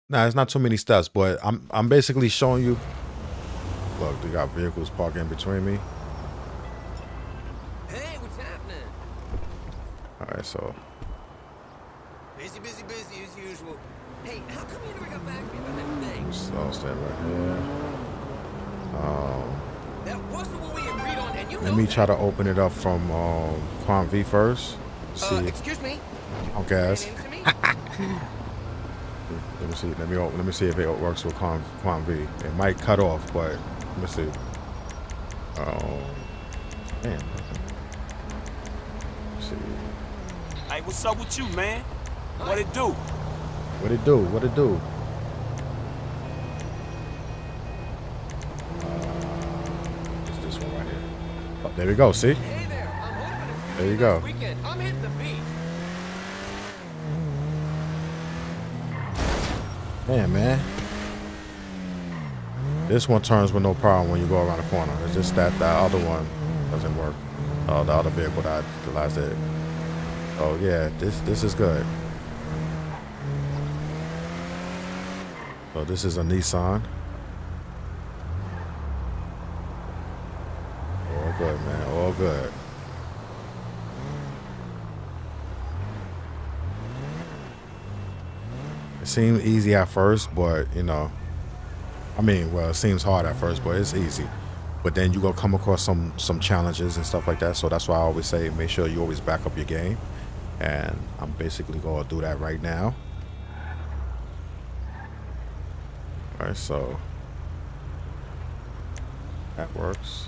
[SPEAKER 1] Nah, it's not too many steps, but I'm basically showing you. Look, they got vehicles parking in between me.
[SPEAKER 2] Hey, what's happening?
[SPEAKER 1] All right, so
[SPEAKER 2] Busy as usual. Hey, how come you never got back to me about that thing?
[SPEAKER 1] so I'll stand right here.
[SPEAKER 2] That wasn't what we agreed on, and you know
[SPEAKER 1] Let me
[SPEAKER 2] that.
[SPEAKER 1] try to open it up from Quam V first. See,
[SPEAKER 2] Excuse me?
[SPEAKER 1] on gas.
[SPEAKER 2] Ran into me?
[SPEAKER 1] Let me see. Let me see if it works with Quam V. It might cut off, but let me see. Man. Let's see.
[SPEAKER 3] Hey, what's up with you, man? What it do?
[SPEAKER 1] What it do? What it do? It's this one right here. Oh, there we go. See?
[SPEAKER 2] Hey there, I'm hoping it's
[SPEAKER 1] There you go.
[SPEAKER 2] weekend. I'm hitting the beach.
[SPEAKER 1] Man. This one turns with no problem when you go around the corner. It's just that the other one doesn't work. The other vehicle that I utilized it. Oh yeah, this is good. So this is a Nissan. All good, man. All good. It seemed easy at first, but you know, I mean, well, it seems hard at first, but it's easy. But then you gonna come across some challenges and stuff like that. So that's why I always say make sure you always back up your game. And I'm basically gonna do that right now. All right, so that works.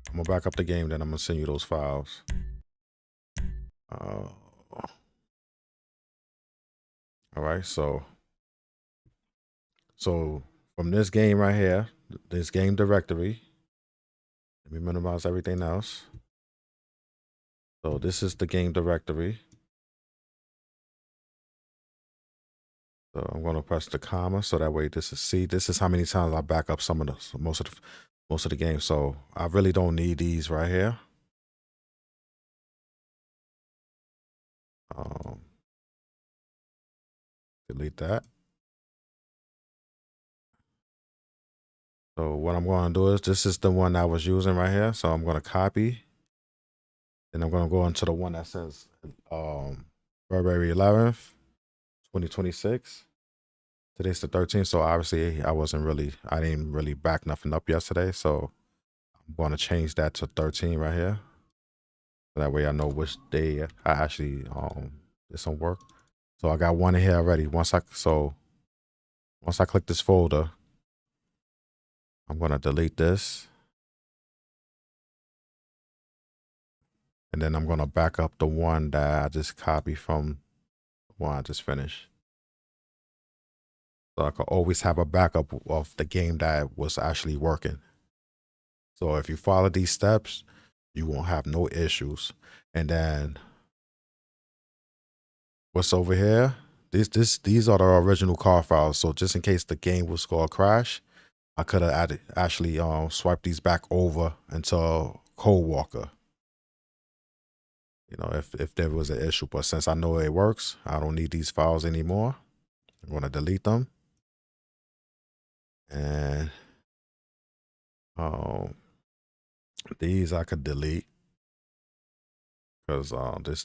[SPEAKER 1] I'm gonna back up the game, then I'm gonna send you those files. All right, so from this game right here, this game directory, let me minimize everything else. So this is the game directory. So I'm gonna press the comma so that way this is how many times I back up most of the game. So I really don't need these right here. Delete that. So what I'm going to do is this is the one I was using right here. So I'm going to copy. Then I'm going to go into the one that says February 11th, 2026. Today's the 13th. So obviously I didn't really back nothing up yesterday. So I'm going to change that to 13 right here. So that way I know which day I actually did some work. So I got one in here already. Once I click this folder, I'm going to delete this. And then I'm going to back up the one that I just copied from the one I just finished. So I can always have a backup of the game that was actually working. So if you follow these steps, you won't have no issues. And then what's over here? These are the original car files. So just in case the game will score a crash, I could have actually swiped these back over into Cold Walker. You know, if there was an issue, but since I know it works, I don't need these files anymore. I'm gonna delete them. And these I could delete because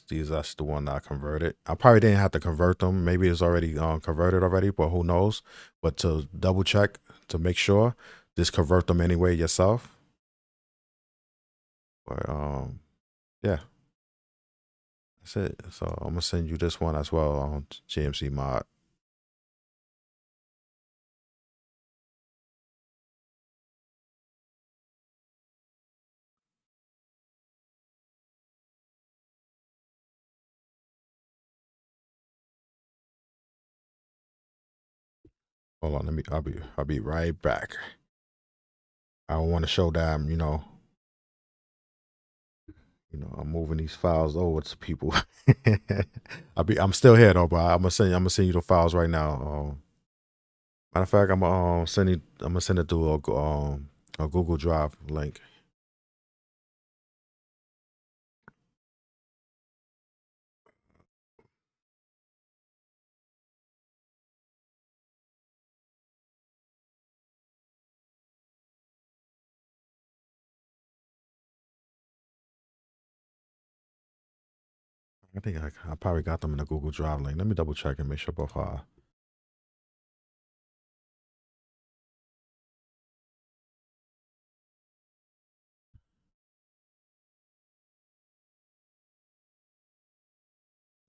[SPEAKER 1] these are the one that I converted. I probably didn't have to convert them. Maybe it's already converted already, but who knows? But to double check to make sure, just convert them anyway yourself. But yeah, that's it. So I'm gonna send you this one as well on GMC Mod. Hold on, I'll be right back. I want to show them, you know, I'm moving these files over to people. I'm still here though, but I'm gonna send you the files right now. Matter of fact, I'm gonna send it through a Google Drive link. I think I probably got them in a Google Drive link. Let me double check and make sure both are.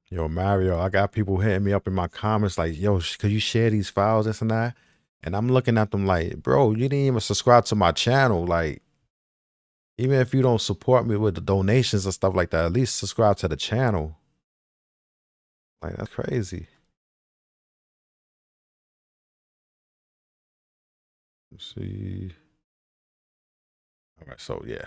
[SPEAKER 1] Yo, Mario, I got people hitting me up in my comments like, yo, could you share these files, this and that? And I'm looking at them like, bro, you didn't even subscribe to my channel. Like, even if you don't support me with the donations and stuff like that, at least subscribe to the channel. Like, that's crazy. Let's see. All right, so yeah.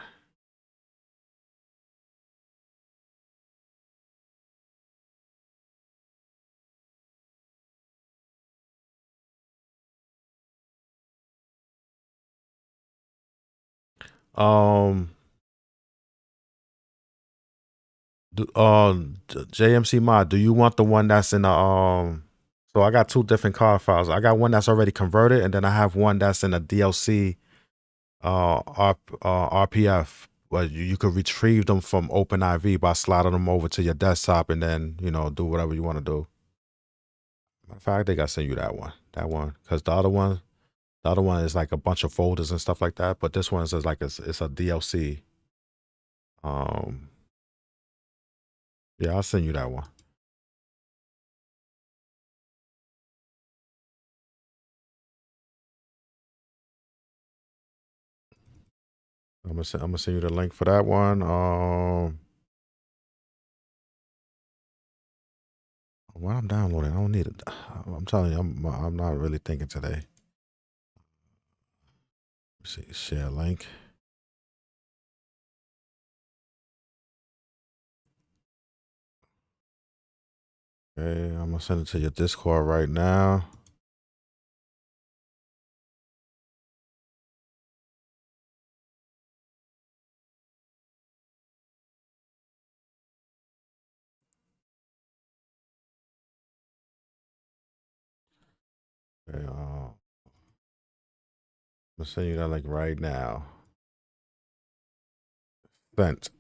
[SPEAKER 1] JMC Mod, do you want the one that's in the so I got two different card files. I got one that's already converted, and then I have one that's in a DLC RPF, where you could retrieve them from OpenIV by sliding them over to your desktop and then, you know, do whatever you want to do. Matter of fact, I think I sent you that one, because the other one is like a bunch of folders and stuff like that, but this one is like it's a DLC. Yeah, I'll send you that one. I'm gonna send you the link for that one. What I'm downloading, I don't need it. I'm telling you, I'm not really thinking today. Let's see, share link. Okay, I'm gonna send it to your Discord right now. Okay, I'm gonna send you that link right now. Sent.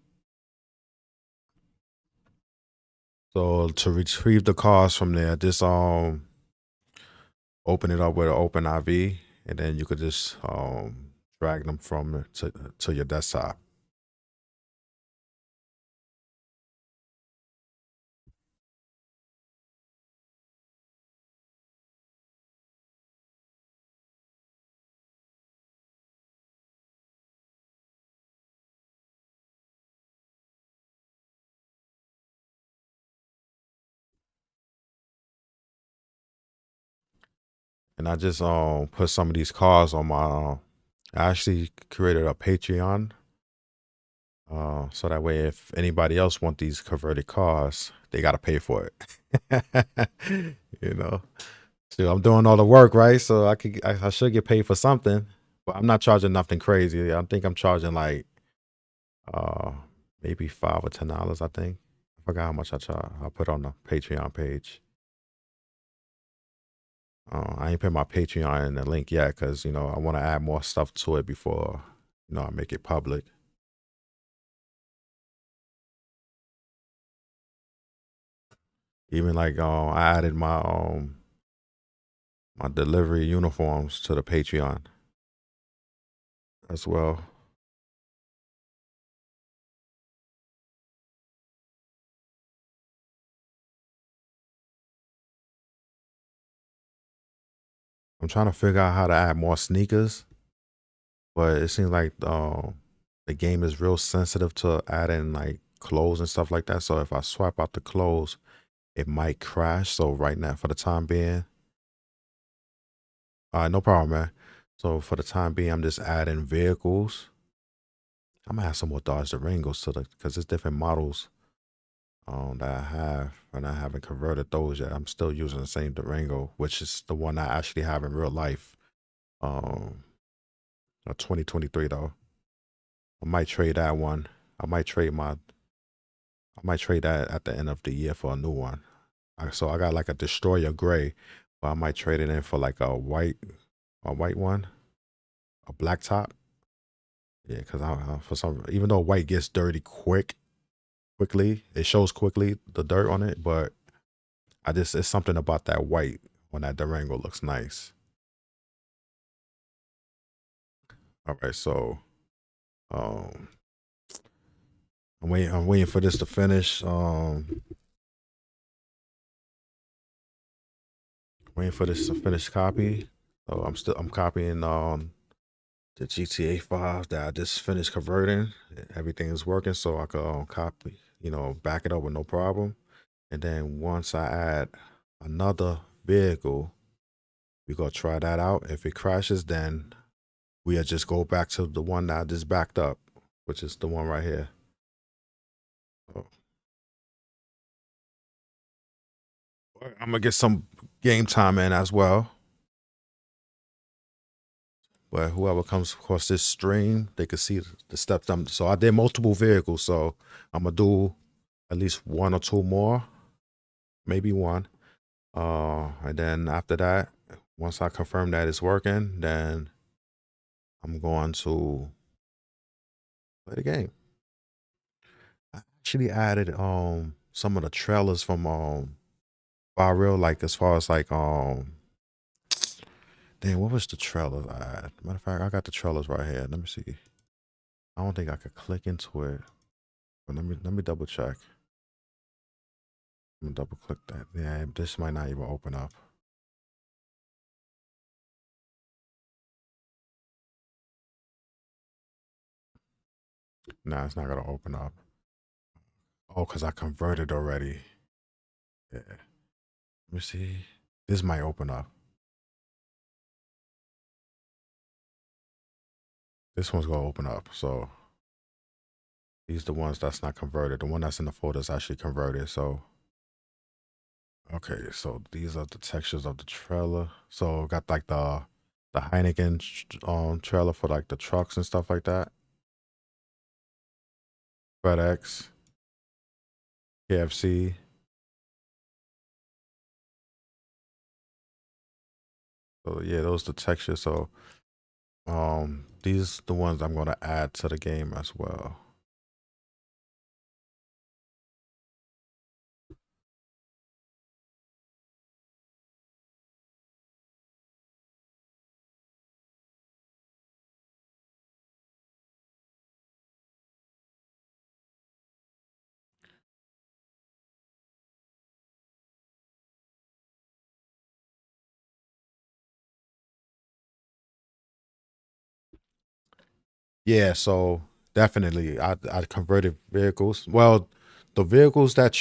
[SPEAKER 1] So to retrieve the cards from there, just open it up with an OpenIV, and then you could just drag them from to your desktop. And I just put some of these cards on my. I actually created a Patreon, so that way if anybody else want these converted cards, they gotta pay for it. You know, so I'm doing all the work, right? So I should get paid for something. But I'm not charging nothing crazy. I think I'm charging like maybe $5 or $10, I think. I forgot how much I charge. I'll put on the Patreon page. I ain't put my Patreon in the link yet because, you know, I want to add more stuff to it before, you know, I make it public. Even like I added my my delivery uniforms to the Patreon as well. I'm trying to figure out how to add more sneakers, but it seems like the game is real sensitive to adding like clothes and stuff like that. So if I swipe out the clothes, it might crash. So right now, for the time being, no problem, man. So for the time being, I'm just adding vehicles. I'm gonna add some more Dodge Durangos to the, because it's different models that I have, and I haven't converted those yet. I'm still using the same Durango, which is the one I actually have in real life. A 2023 though. I might trade that one. I might trade that at the end of the year for a new one. So I got like a Destroyer gray, but I might trade it in for like a white one, a black top. Yeah, because for some, even though white gets dirty quickly, it shows quickly the dirt on it, but it's something about that white when that Durango looks nice. All right, so I'm waiting for this to finish. Waiting for this to finish copy. So I'm copying the GTA 5 that I just finished converting. Everything is working, so I could copy, you know, back it up with no problem. And then once I add another vehicle, we gonna try that out. If it crashes, then we'll just go back to the one that I just backed up, which is the one right here. So, I'm gonna get some game time in as well. But whoever comes across this stream, they could see the steps. So I did multiple vehicles, so I'm gonna do at least one or two more, maybe one. And then after that, once I confirm that it's working, then I'm going to play the game. I actually added some of the trailers from Real, like as far as like damn, what was the trailers I had? Matter of fact, I got the trailers right here. Let me see. I don't think I could click into it. But let me double check. I'm gonna double click that. Yeah, this might not even open up. Nah, it's not gonna open up. Oh, because I converted already. Yeah. Let me see. This might open up. This one's gonna open up. So these are the ones that's not converted. The one that's in the folder is actually converted. So okay, so these are the textures of the trailer. So got like the Heineken trailer for like the trucks and stuff like that. FedEx, KFC. So yeah, those are the textures. So these are the ones I'm gonna add to the game as well. Yeah, so definitely I converted vehicles. Well, the vehicles that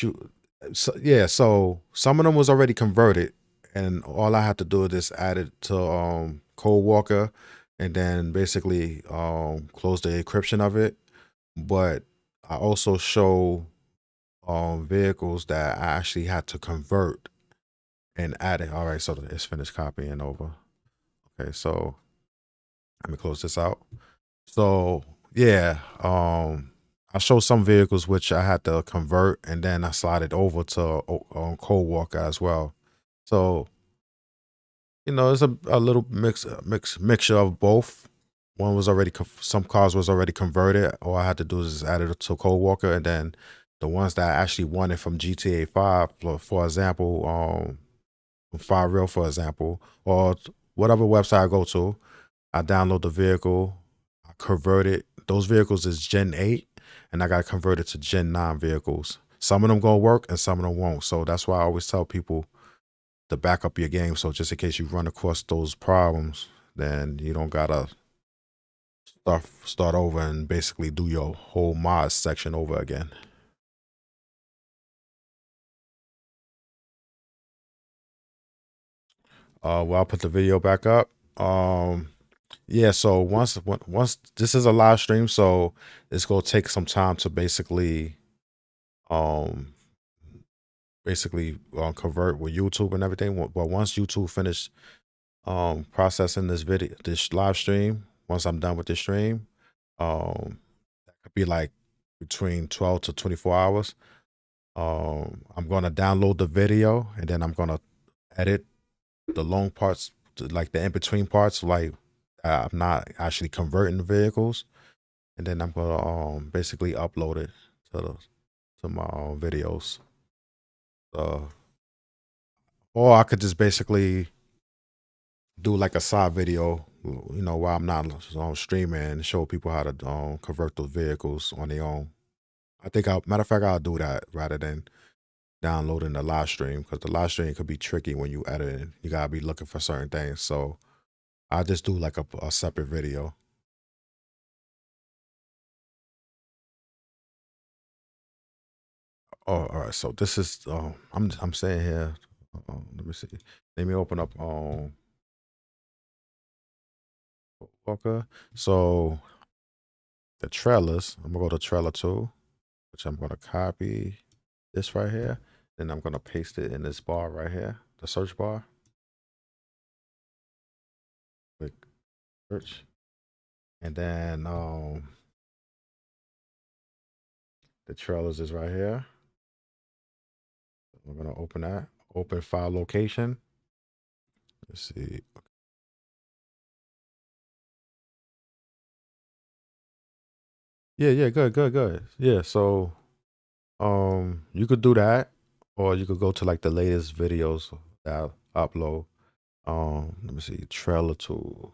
[SPEAKER 1] so some of them was already converted, and all I had to do is just add it to Cold Walker, and then basically close the encryption of it. But I also show vehicles that I actually had to convert and add it. All right, so it's finished copying over. Okay, so Let me close this out. So yeah, I showed some vehicles which I had to convert, and then I slided over to Cold Walker as well. So it's a little mixture of both. One was already some cars was already converted. All I had to do is just add it to Cold Walker, and then the ones that I actually wanted from GTA 5, for example, from Fire Real, for example, or whatever website I go to, I download the vehicle, I convert it. Those vehicles is Gen 8, and I got to convert it to Gen 9 vehicles. Some of them gonna work, and some of them won't. So that's why I always tell people to back up your game. So just in case you run across those problems, then you don't gotta start over and basically do your whole mods section over again. Well, I'll put the video back up. Yeah, so once this is a live stream, so it's gonna take some time to basically convert with YouTube and everything. But once YouTube finish processing this live stream, once I'm done with this stream, that could be like between 12 to 24 hours. I'm gonna download the video, and then I'm gonna edit the long parts, like the in-between parts, like I'm not actually converting the vehicles, and then I'm gonna basically upload it to my videos. Or I could just basically do like a side video, while I'm not streaming, and show people how to convert those vehicles on their own. I think matter of fact, I'll do that rather than downloading the live stream, because the live stream could be tricky when you edit it. You gotta be looking for certain things. So I just do like a separate video. Oh, all right. So this is I'm saying here. Let me see. Let me open up Walker. So the trailers. I'm gonna go to trailer 2, which I'm gonna copy this right here. Then I'm gonna paste it in this bar right here, the search bar. Click search, and then the trailers is right here. I'm gonna open that. Open file location. Let's see. Yeah, good. Yeah, so you could do that, or you could go to like the latest videos that I upload. Let me see, trailer tool.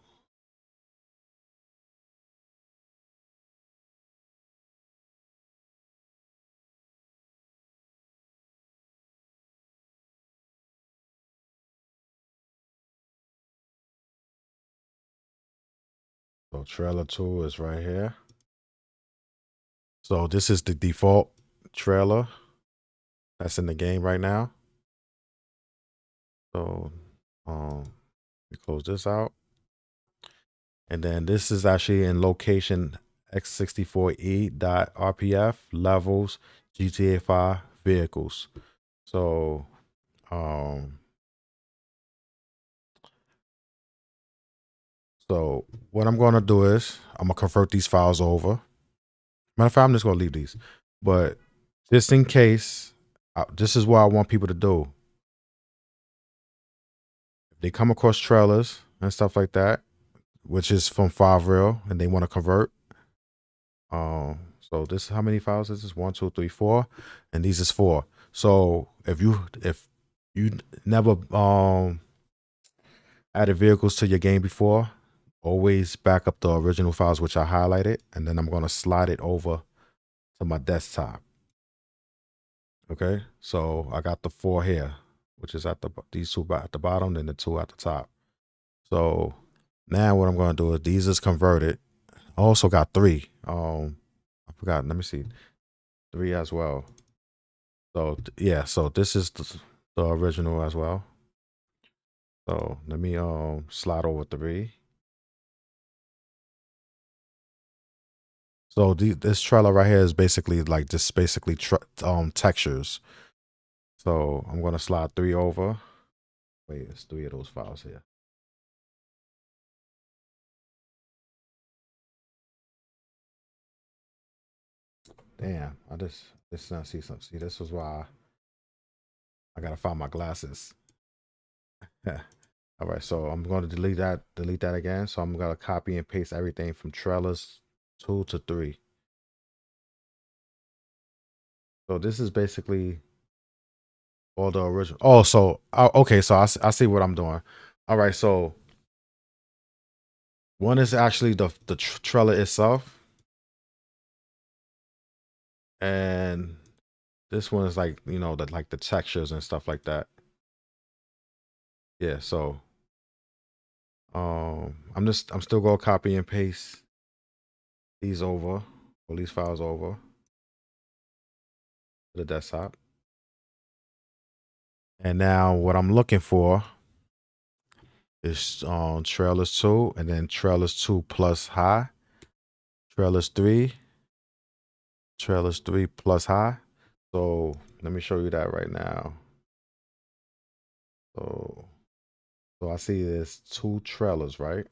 [SPEAKER 1] So trailer tool is right here. So this is the default trailer that's in the game right now. So we close this out. And then this is actually in location x64e.rpf levels GTA 5 vehicles. So what I'm gonna do is I'm gonna convert these files over. Matter of fact, I'm just gonna leave these, but just in case, this is what I want people to do. If they come across trailers and stuff like that, which is from 5 Real, and they want to convert. So this is how many files is this? 1, 2, 3, 4, and these is 4. So if you never added vehicles to your game before, always back up the original files which I highlighted, and then I'm gonna slide it over to my desktop. Okay, so I got the 4 here, which is these 2 at the bottom, and the 2 at the top. So now what I'm gonna do is these is converted. I also got 3. I forgot. Let me see, 3 as well. So yeah, so this is the original as well. So let me slide over 3. So this trailer right here is basically like just textures. So I'm gonna slide 3 over. Wait, it's 3 of those files here. Damn, I just not see something. See, this was why I gotta find my glasses. All right, so I'm going to delete that again. So I'm gonna copy and paste everything from trailers 2 to 3. So this is basically all the original. Oh, so okay, so I see what I'm doing. All right, so one is actually the trailer itself, and this one is like, you know, like the textures and stuff like that. Yeah, so I'm still gonna copy and paste these over, or these files over to the desktop. And now what I'm looking for is trailers 2, and then trailers 2 plus high, trailers 3 plus high. So let me show you that right now. So I see there's 2 trailers, right?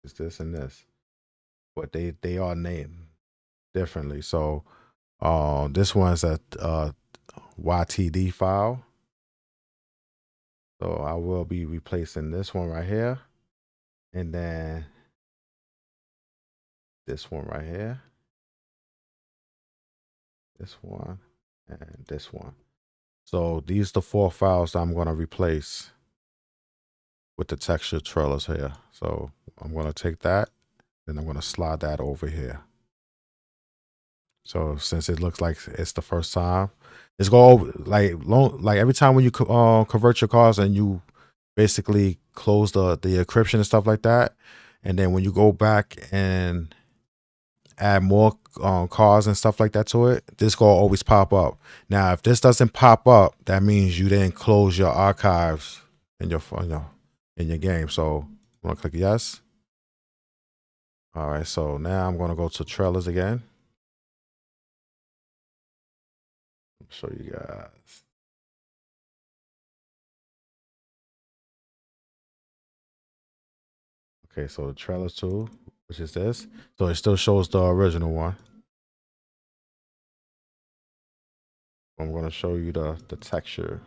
[SPEAKER 1] It's this and this, but they are named differently. So this one's a YTD file. So I will be replacing this one right here, and then this one right here, this one, and this one. So these are the 4 files that I'm going to replace with the texture trailers here. So I'm going to take that, and I'm going to slide that over here. So since it looks like it's the first time, it's go like every time when you convert your cards and you basically close the encryption and stuff like that, and then when you go back and add more cards and stuff like that to it, this will always pop up. Now, if this doesn't pop up, that means you didn't close your archives in your game. So I'm gonna click yes. All right, so now I'm gonna go to trailers again. Show you guys. Okay, so the trailers 2, which is this. So it still shows the original one. I'm going to show you the texture.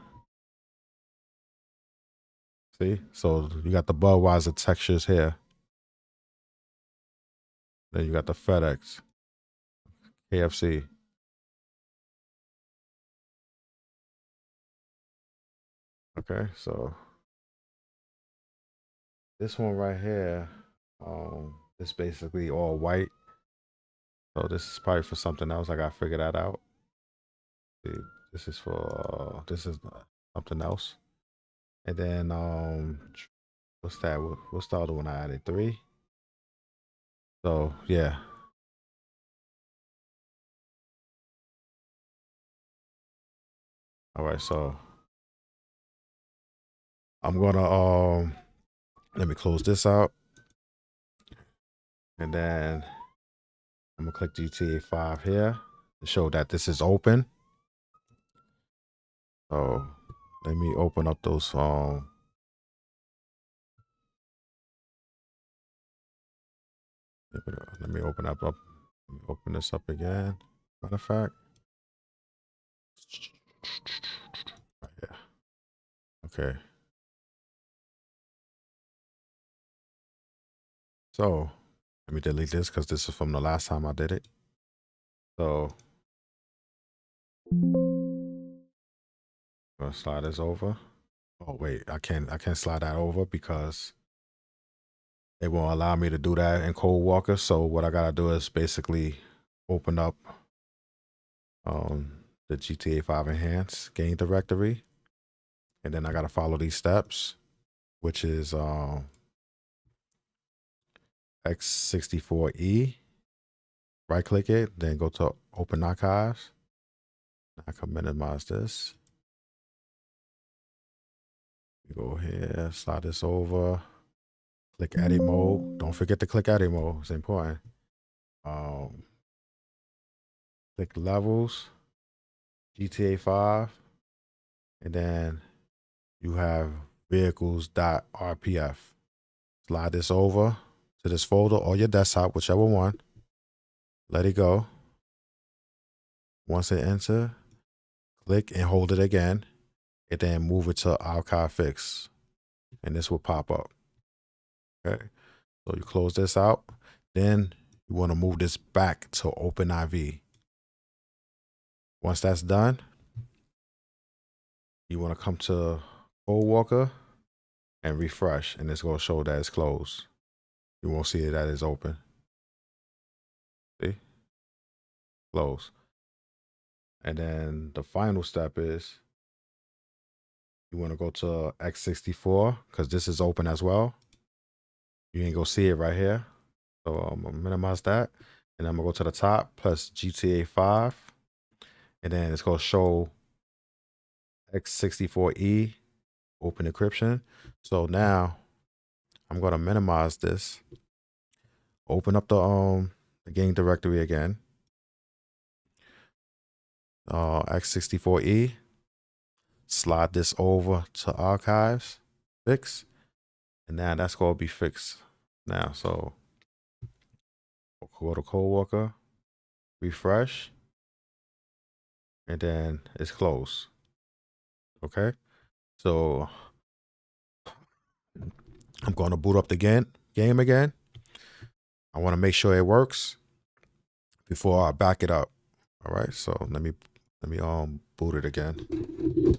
[SPEAKER 1] See? So you got the Budweiser textures here. Then you got the FedEx, KFC. Okay, so this one right here, is basically all white. So this is probably for something else. I gotta figure that out. See, this is for this is something else. And then what's that? What's the other one I added? 3. So yeah. All right, so I'm gonna let me close this out, and then I'm gonna click GTA 5 here to show that this is open. So let me open up those let me open this up again. Matter of fact, right here. Okay. So let me delete this because this is from the last time I did it. So I'm gonna slide this over. Oh wait, I can't slide that over because it won't allow me to do that in Cold Walker. So what I gotta do is basically open up the GTA 5 Enhanced game directory, and then I gotta follow these steps, which is X64E. Right click it, then go to Open Archives. I can minimize this. You go here, slide this over, click Edit Mode. Don't forget to click Edit Mode, it's important. Click Levels, GTA 5, and then you have vehicles.rpf. Slide this over to this folder or your desktop, whichever one. let it go. Once it enter, click and hold it again, and then move it to archive fix, and this will pop up. Okay, so you close this out. Then you want to move this back to OpenIV. Once that's done, you want to come to Coworker and refresh, and it's going to show that it's closed. You won't see that it's open. See? Close. And then the final step is you want to go to x64 because this is open as well. You ain't gonna see it right here. So I'm gonna minimize that. And I'm gonna go to the top plus GTA 5. And then it's gonna show x64E open encryption. So now I'm gonna minimize this. Open up the game directory again. x64E. Slide this over to archives, fix, and now that's gonna be fixed now. So go to Coworker, refresh, and then it's closed. Okay, so I'm gonna boot up the game again. I want to make sure it works before I back it up. All right, so let me boot it again.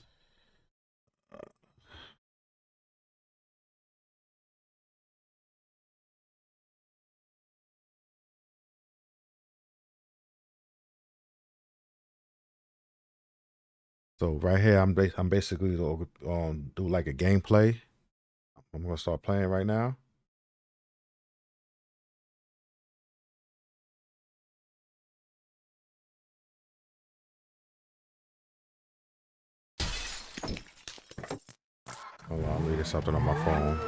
[SPEAKER 1] So right here, I'm basically do like a gameplay. I'm gonna start playing right now. Hold on, I'm reading something on my phone.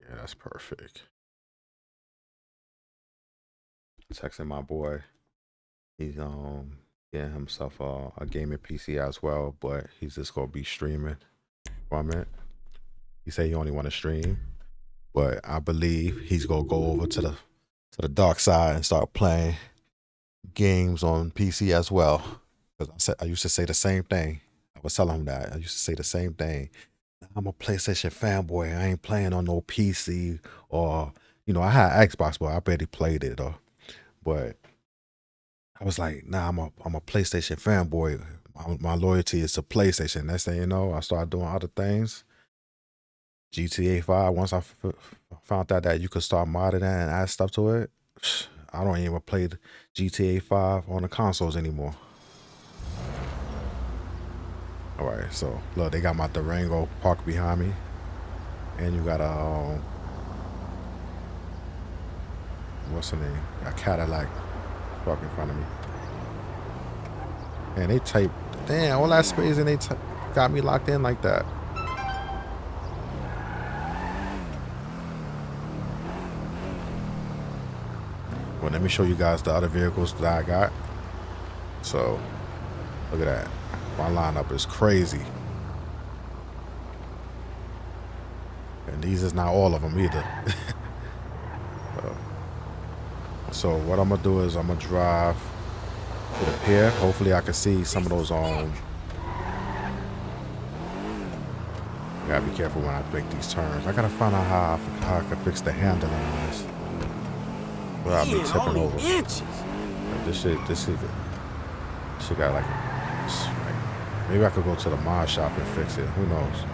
[SPEAKER 1] Yeah, that's perfect. Texting my boy. He's getting himself a gaming PC as well, but he's just gonna be streaming from it. He said he only want to stream, but I believe he's gonna go over to the dark side and start playing games on PC as well. Because I used to say the same thing. I was telling him that I used to say the same thing. I'm a PlayStation fanboy. I ain't playing on no PC, or I had Xbox, but I barely played it though. But I was like, nah, I'm a PlayStation fanboy. My loyalty is to PlayStation. Next thing you know, I started doing other things. GTA 5. Once I found out that you could start modding that and add stuff to it, I don't even play GTA 5 on the consoles anymore. All right, so look, they got my Durango parked behind me, and you got a what's the name? A Cadillac parked in front of me. And they type, damn, all that space, and they got me locked in like that. Well, let me show you guys the other vehicles that I got. So look at that. My lineup is crazy. And these is not all of them either. So what I'm gonna do is I'm gonna drive to the pier. Hopefully I can see some of those I gotta be careful when I make these turns. I gotta find out how I can fix the handling on this without me tipping over. This shit got like maybe I could go to the mod shop and fix it. Who knows?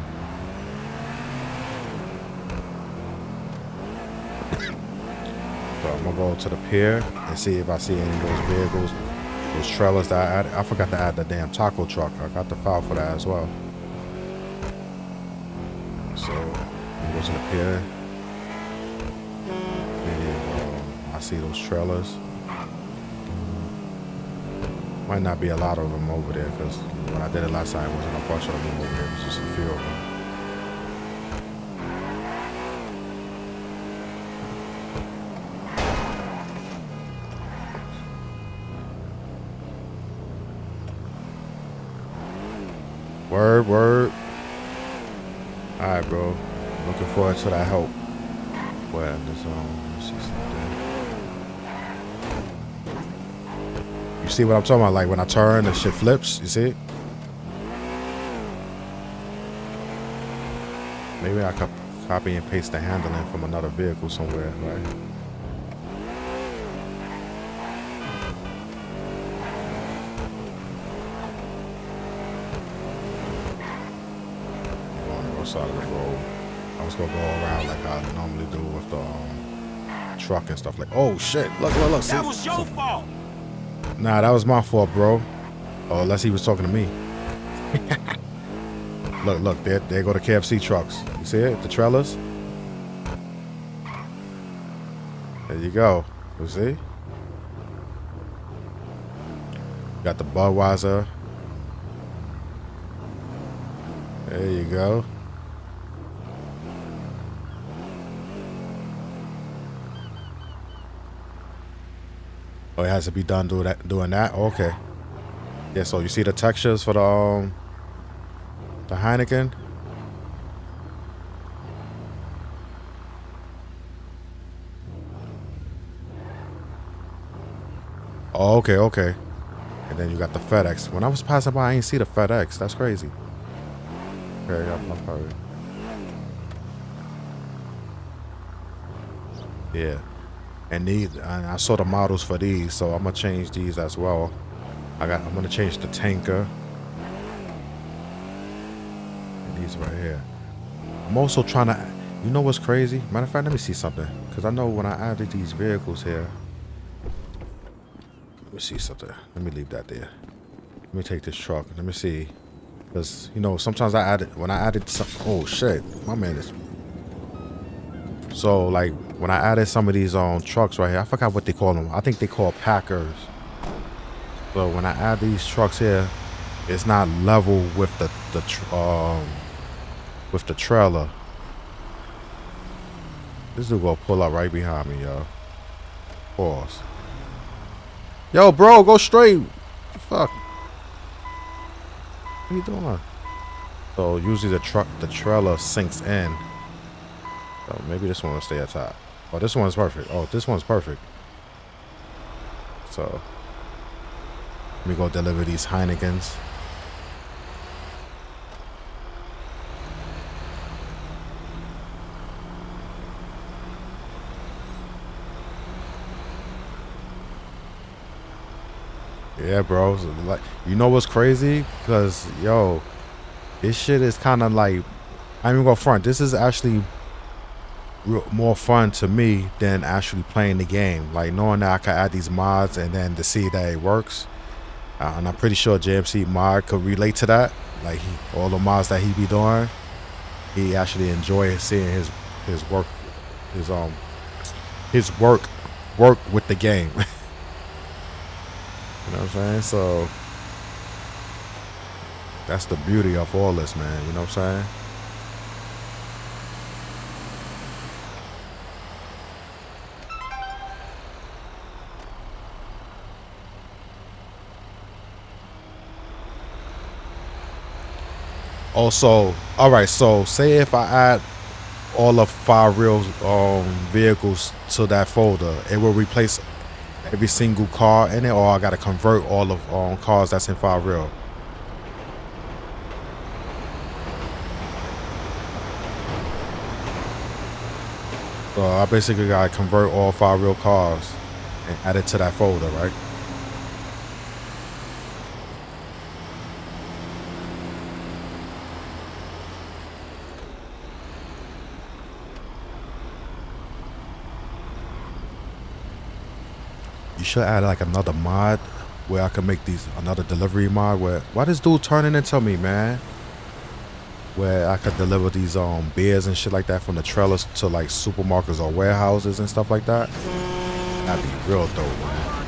[SPEAKER 1] So I'm gonna go to the pier and see if I see any of those vehicles, those trailers that I added. I forgot to add the damn taco truck. I got the file for that as well. So I'm go to the pier. And I see those trailers. Might not be a lot of them over there because when I did it last time, it wasn't a bunch of them over there. It was just a few of them. Word, word. All right, bro. Looking forward to that help. Where in the zone? Let me see something. You see what I'm talking about? Like when I turn, the shit flips. You see it? Maybe I could copy and paste the handling from another vehicle somewhere, right? Side of the road. I was gonna go around like I normally do with the truck and stuff. Like, oh shit! Look! See?
[SPEAKER 3] That was your fault.
[SPEAKER 1] Nah, that was my fault, bro. Oh, unless he was talking to me. Look! There go the KFC trucks. You see it? The trailers. There you go. You see? Got the Budweiser. There you go. Oh, it has to be done doing that. Oh, okay. Yeah. So you see the textures for the Heineken. Oh, okay. And then you got the FedEx. When I was passing by, I ain't see the FedEx. That's crazy. Okay, I'm sorry. Yeah. And I saw the models for these, so I'm gonna change these as well. I'm gonna change the tanker. And these right here. I'm also trying to, you know what's crazy? Matter of fact, let me see something. Because I know when I added these vehicles here. Let me see something. Let me leave that there. Let me take this truck. Let me see. Because, you know, sometimes when I added some, oh shit, my man is. So, like, when I added some of these trucks right here, I forgot what they call them. I think they call packers. So when I add these trucks here, it's not level with the trailer. This dude gonna pull up right behind me, yo. Pause. Yo, bro, go straight. What the fuck? What are you doing? So usually the trailer sinks in. So maybe this one will stay at top. Oh, this one's perfect. Oh, this one's perfect. So let me go deliver these Heinekens. Yeah, bro. So, like, you know what's crazy? Because, yo, this shit is kind of like, I'm even gonna front. This is actually more fun to me than actually playing the game. Like, knowing that I can add these mods and then to see that it works. And I'm pretty sure JMC mod could relate to that. Like, all the mods that he be doing, he actually enjoys seeing his work, his work with the game. You know what I'm saying? So that's the beauty of all this, man. You know what I'm saying? Also, all right, so say if I add all of 5 real vehicles to that folder, it will replace every single car in it, or I gotta convert all of cars that's in 5 real. So I basically gotta convert all 5 real cars and add it to that folder, right? You should add like another mod where I can make another delivery mod where, why this dude turning into me, man? Where I could deliver these beers and shit like that from the trailers to like supermarkets or warehouses and stuff like that. That'd be real dope, man.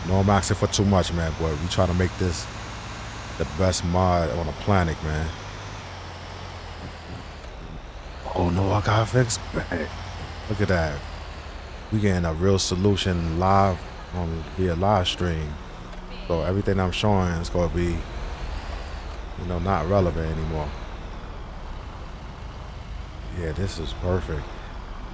[SPEAKER 1] No, I'm asking for too much, man, boy. We trying to make this the best mod on the planet, man. Oh no, I got fixed back. Look at that. We getting a real solution live via live stream. So everything I'm showing is gonna be you know, not relevant anymore. Yeah, this is perfect.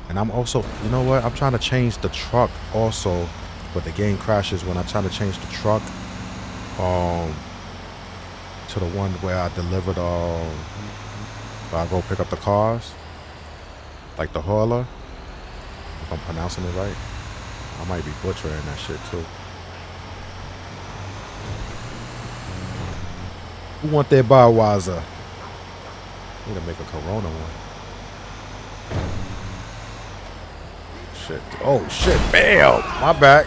[SPEAKER 1] And I'm also, you know what? I'm trying to change the truck also, but the game crashes when I try to change the truck to the one where I delivered where I go pick up the cars, like the hauler. If I'm pronouncing it right, I might be butchering that shit too. Who want their Budweiser? Need to make a Corona one. Shit. Oh shit. Bam! My back.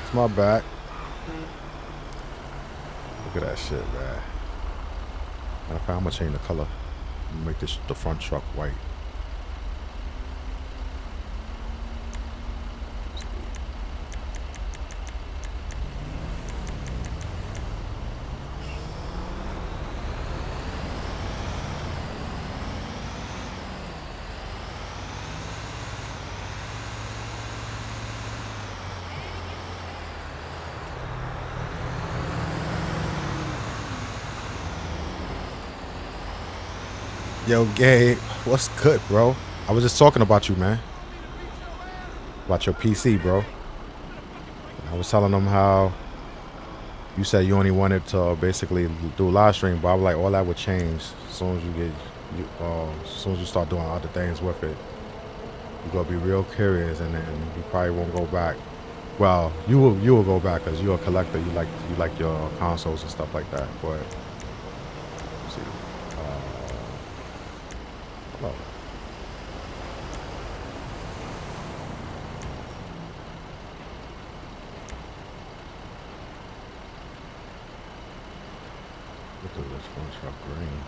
[SPEAKER 1] It's my back. Look at that shit, man. Matter of fact, I'm gonna change the color. I'm gonna make the front truck white. Yo, Gabe, what's good, bro? I was just talking about you, man. About your PC, bro. I was telling them how you said you only wanted to basically do a live stream, but I was like, all that would change as soon as as soon as you start doing other things with it. You're gonna be real curious, and then you probably won't go back. Well, you will go back because you're a collector. You like your consoles and stuff like that. But let's see. Hello. Look at this front truck green.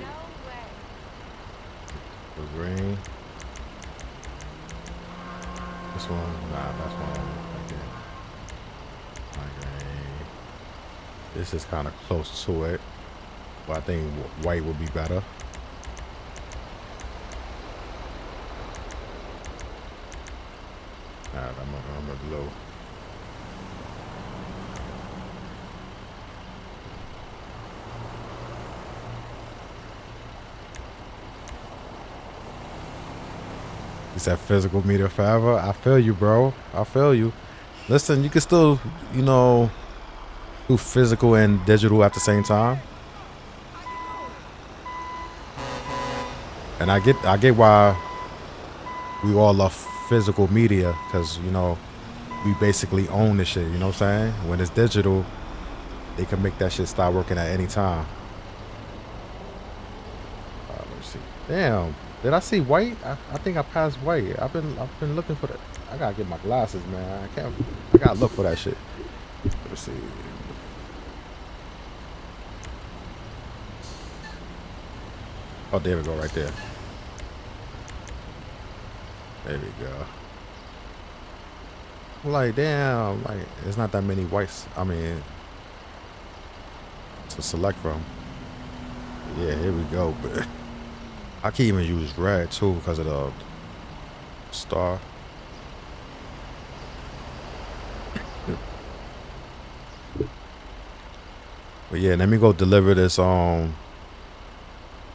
[SPEAKER 4] No way.
[SPEAKER 1] The green. This one, nah, that's one right there. Okay. This is kind of close to it, but I think white would be better. Alright, I'm at blue. He said physical media forever. I feel you, bro. I feel you. Listen, you can still, you know, do physical and digital at the same time. And I get why we all love physical media, because, you know, we basically own this shit, you know what I'm saying? When it's digital, they can make that shit start working at any time. Let me see. Damn. Did I see white? I think I passed white. I've been looking for that. I gotta get my glasses, man. I gotta look for that shit. Let me see. Oh, there we go, right there. There we go. Like, damn, like, there's not that many whites, I mean, to select from. Yeah, here we go. But I can even use red too because of the star. But yeah, let me go deliver this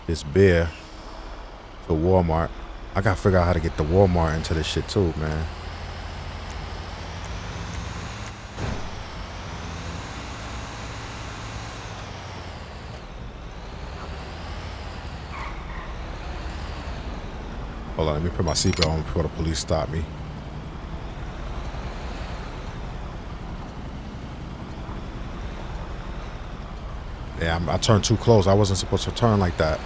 [SPEAKER 1] this beer to Walmart. I gotta figure out how to get the Walmart into this shit too, man. Hold on, let me put my seatbelt on before the police stop me. Yeah, I turned too close. I wasn't supposed to turn like that.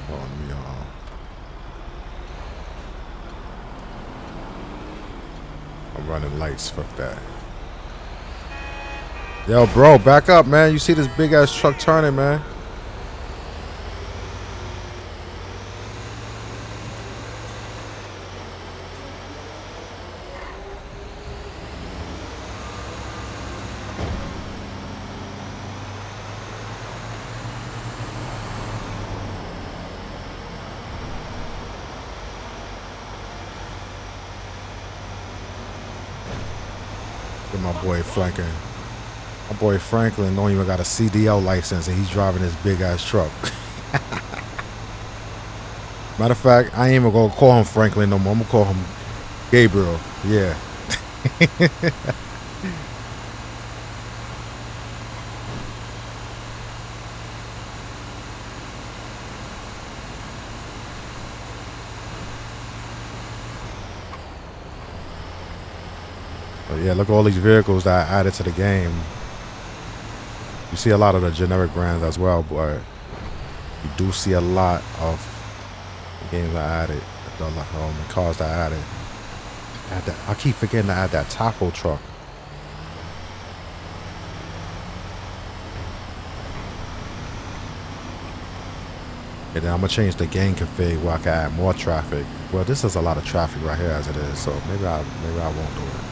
[SPEAKER 1] Hold on, let me, I'm running lights, fuck that. Yo, bro, back up, man. You see this big ass truck turning, man. at my boy Franklin. My boy Franklin don't even got a CDL license and he's driving this big ass truck. Matter of fact, I ain't even gonna call him Franklin no more. I'm gonna call him Gabriel. Yeah. But yeah, look at all these vehicles that I added to the game. You see a lot of the generic brands as well, but you do see a lot of the games I added, the cars that I added. I keep forgetting to add that taco truck. And then I'm gonna change the game config where I can add more traffic. Well, this is a lot of traffic right here as it is, so maybe I won't do it.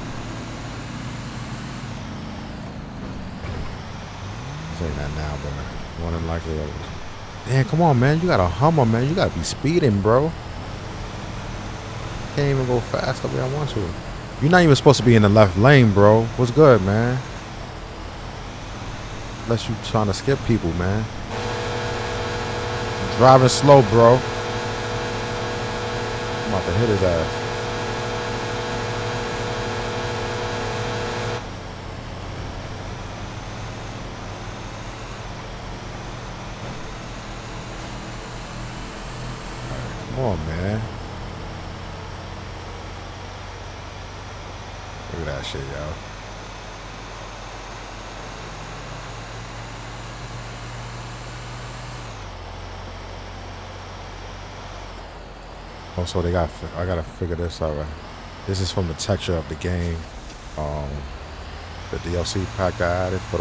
[SPEAKER 1] Saying that now, but more than likely I was. Damn, come on, man! You got a Hummer, man. You gotta be speeding, bro. Can't even go fast the way I want to. You're not even supposed to be in the left lane, bro. What's good, man? Unless you trying to skip people, man. Driving slow, bro. I'm about to hit his ass. Come on, man. Look at that shit, yo. Also, I gotta figure this out, right? This is from the texture of the game. The DLC pack that I added for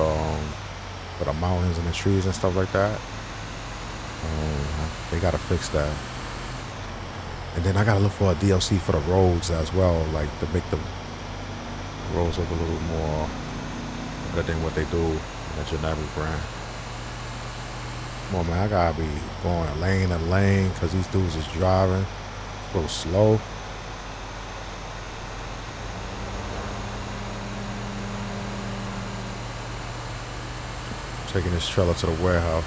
[SPEAKER 1] the mountains and the trees and stuff like that. They gotta fix that. And then I gotta look for a DLC for the roads as well, like to make the roads look a little more better than what they do in the generic brand. Come on, man, I gotta be going lane to lane because these dudes is driving a little slow. Taking this trailer to the warehouse.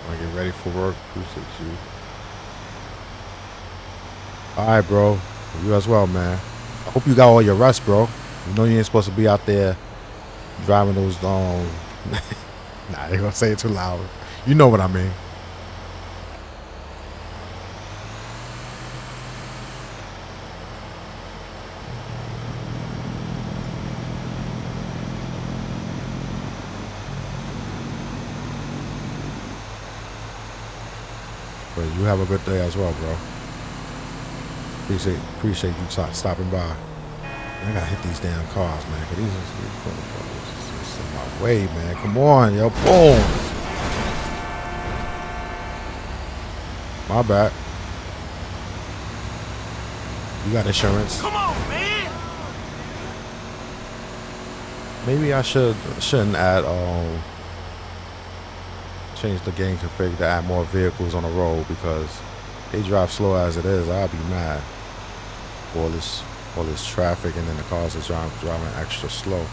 [SPEAKER 1] Want to get ready for work. Appreciate you. Alright, bro. You as well, man. I hope you got all your rest, bro. You know you ain't supposed to be out there driving those nah, they gonna say it too loud. You know what I mean. But you have a good day as well, bro. Appreciate you stopping by. I gotta hit these damn cars, man. Cause these motherfuckers in my way, man. Come on, yo, boom. My bad. You got insurance?
[SPEAKER 3] Come on, man.
[SPEAKER 1] Maybe I shouldn't add change the game config to add more vehicles on the road because they drive slow as it is. I'll be mad. All this traffic and then the cars are driving extra slow.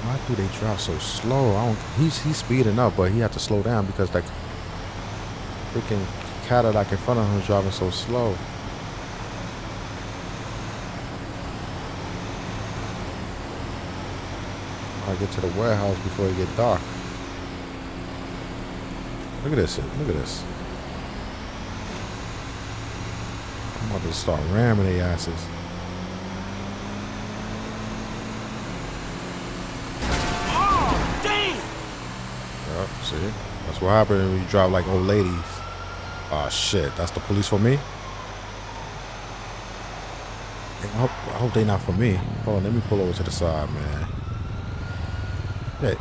[SPEAKER 1] Why do they drive so slow? He's speeding up, but he had to slow down because that freaking Cadillac in front of him is driving so slow. I get to the warehouse before it get dark. Look at this. Look at this. I'm about to start ramming their asses.
[SPEAKER 3] Oh, damn!
[SPEAKER 1] Yep, see? That's what happens when you drive like old ladies. Oh shit, that's the police for me? I hope they not for me. Hold on, let me pull over to the side, man. Hey.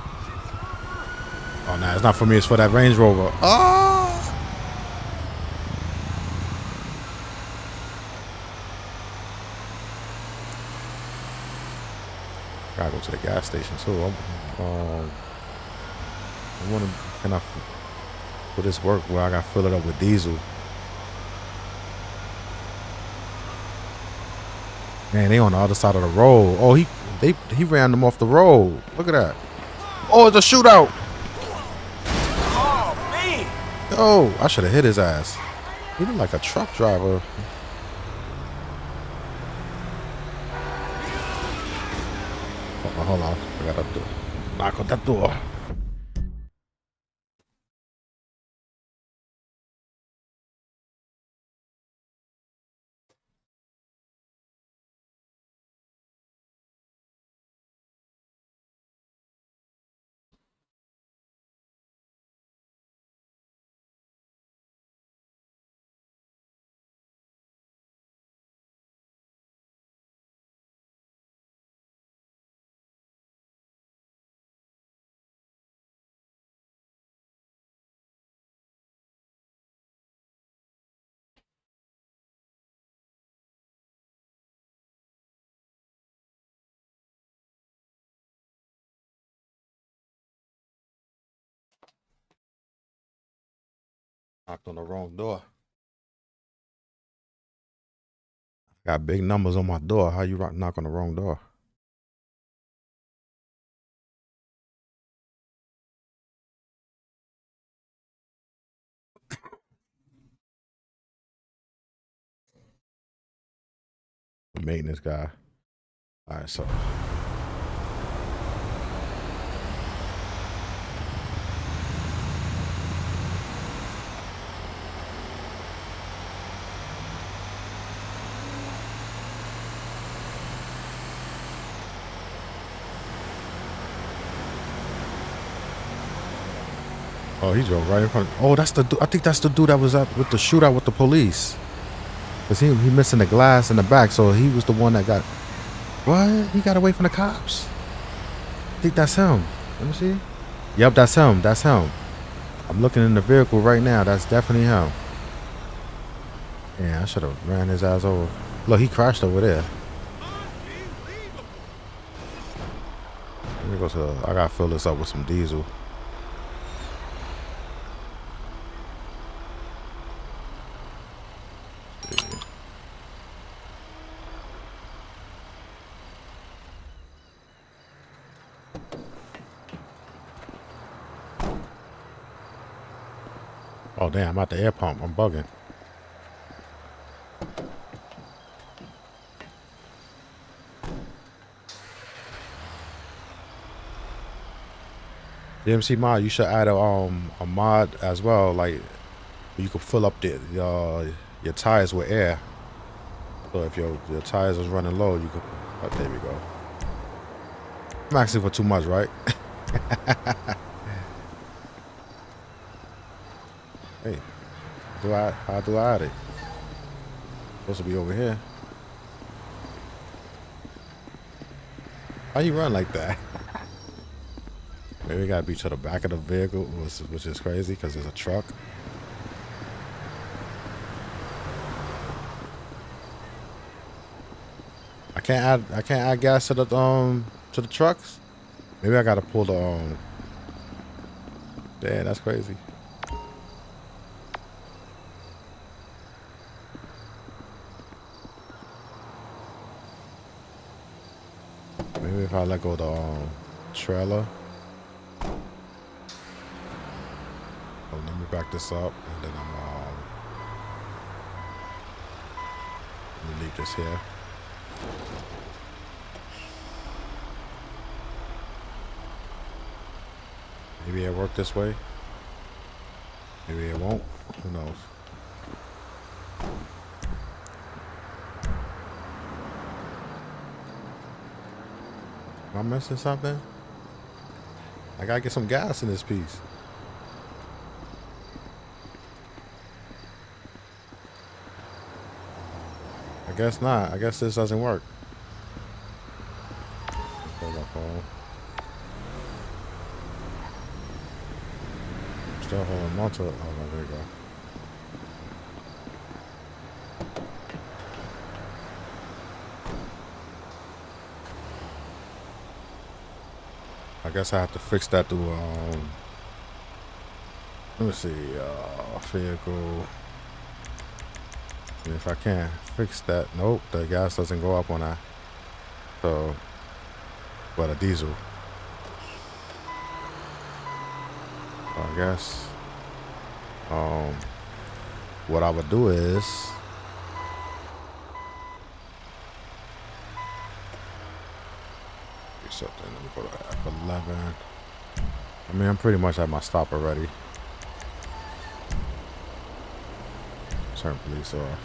[SPEAKER 1] Oh, nah, it's not for me. It's for that Range Rover. Oh! Gotta go to the gas station too. I want to. Can I? Will this work where I gotta fill it up with diesel? Man, they on the other side of the road. Oh, he ran them off the road. Look at that. Oh, it's a shootout.
[SPEAKER 3] Oh, man.
[SPEAKER 1] Oh, I should have hit his ass. He looked like a truck driver. Hold on. I gotta knock on that door. Knocked on the wrong door. Got big numbers on my door. How you knock on the wrong door? The maintenance guy. All right, so. Oh, he drove right in front. Oh, that's the. I think that's the dude that was up with the shootout with the police. Cause he missing the glass in the back, so he was the one that got. What? He got away from the cops. I think that's him. Let me see. Yep, that's him. That's him. I'm looking in the vehicle right now. That's definitely him. Yeah, I should have ran his ass over. Look, he crashed over there. Let me go to. I gotta fill this up with some diesel. Oh damn, I'm at the air pump. I'm bugging. DMC mod, you should add a mod as well, like you could fill up your tires with air. So if your tires is running low, you could. Oh, there we go. I'm asking for too much, right? Hey, how do I add it? Supposed to be over here. How you run like that? Maybe we gotta be to the back of the vehicle, which is crazy because there's a truck. I can't add gas to the trucks. Maybe I gotta pull the Damn, that's crazy. Maybe if I let go of the trailer. Oh, let me back this up, and then let me leave this here. Maybe it'll work this way. Maybe it won't. Who knows? Am I missing something? I gotta get some gas in this piece. I guess not. I guess this doesn't work. Hold my phone. want to. Oh, no, there you go. I guess I have to fix that through. Let me see. Vehicle. And if I can't fix that, nope, the gas doesn't go up when I. So, but a diesel. So I guess. What I would do is. Something. Let me go to F11. I mean, I'm pretty much at my stop already. Turn police off.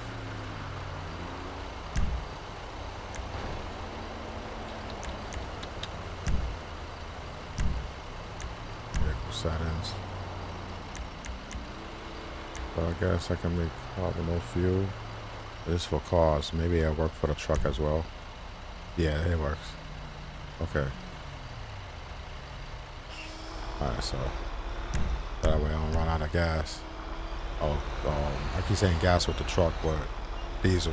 [SPEAKER 1] Vehicle settings. So I guess I can make carbon no fuel. This is for cars. Maybe it'll work for the truck as well. Yeah, it works. Okay. Alright, so that way I don't run out of gas. Oh, I keep saying gas with the truck, but diesel.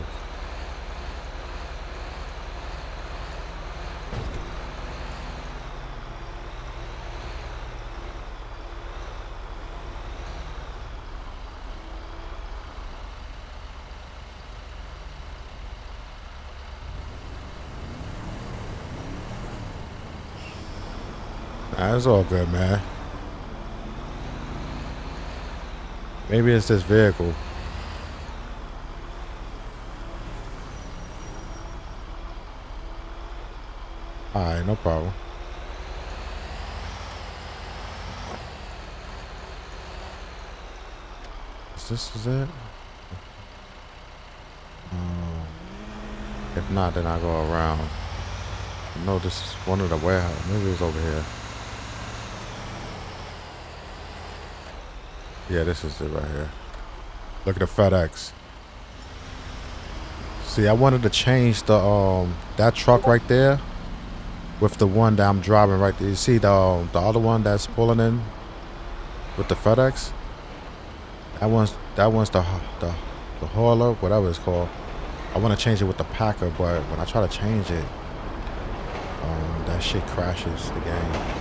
[SPEAKER 1] Nah, it's all good, man. Maybe it's this vehicle. Alright, no problem. Is it? If not, then I go around. No, this is one of the warehouses. Maybe it's over here. Yeah, this is it right here. Look at the FedEx. See, I wanted to change the that truck right there with the one that I'm driving right there. You see the other one that's pulling in with the FedEx? That one's the hauler, whatever it's called. I want to change it with the Packer, but when I try to change it, that shit crashes the game.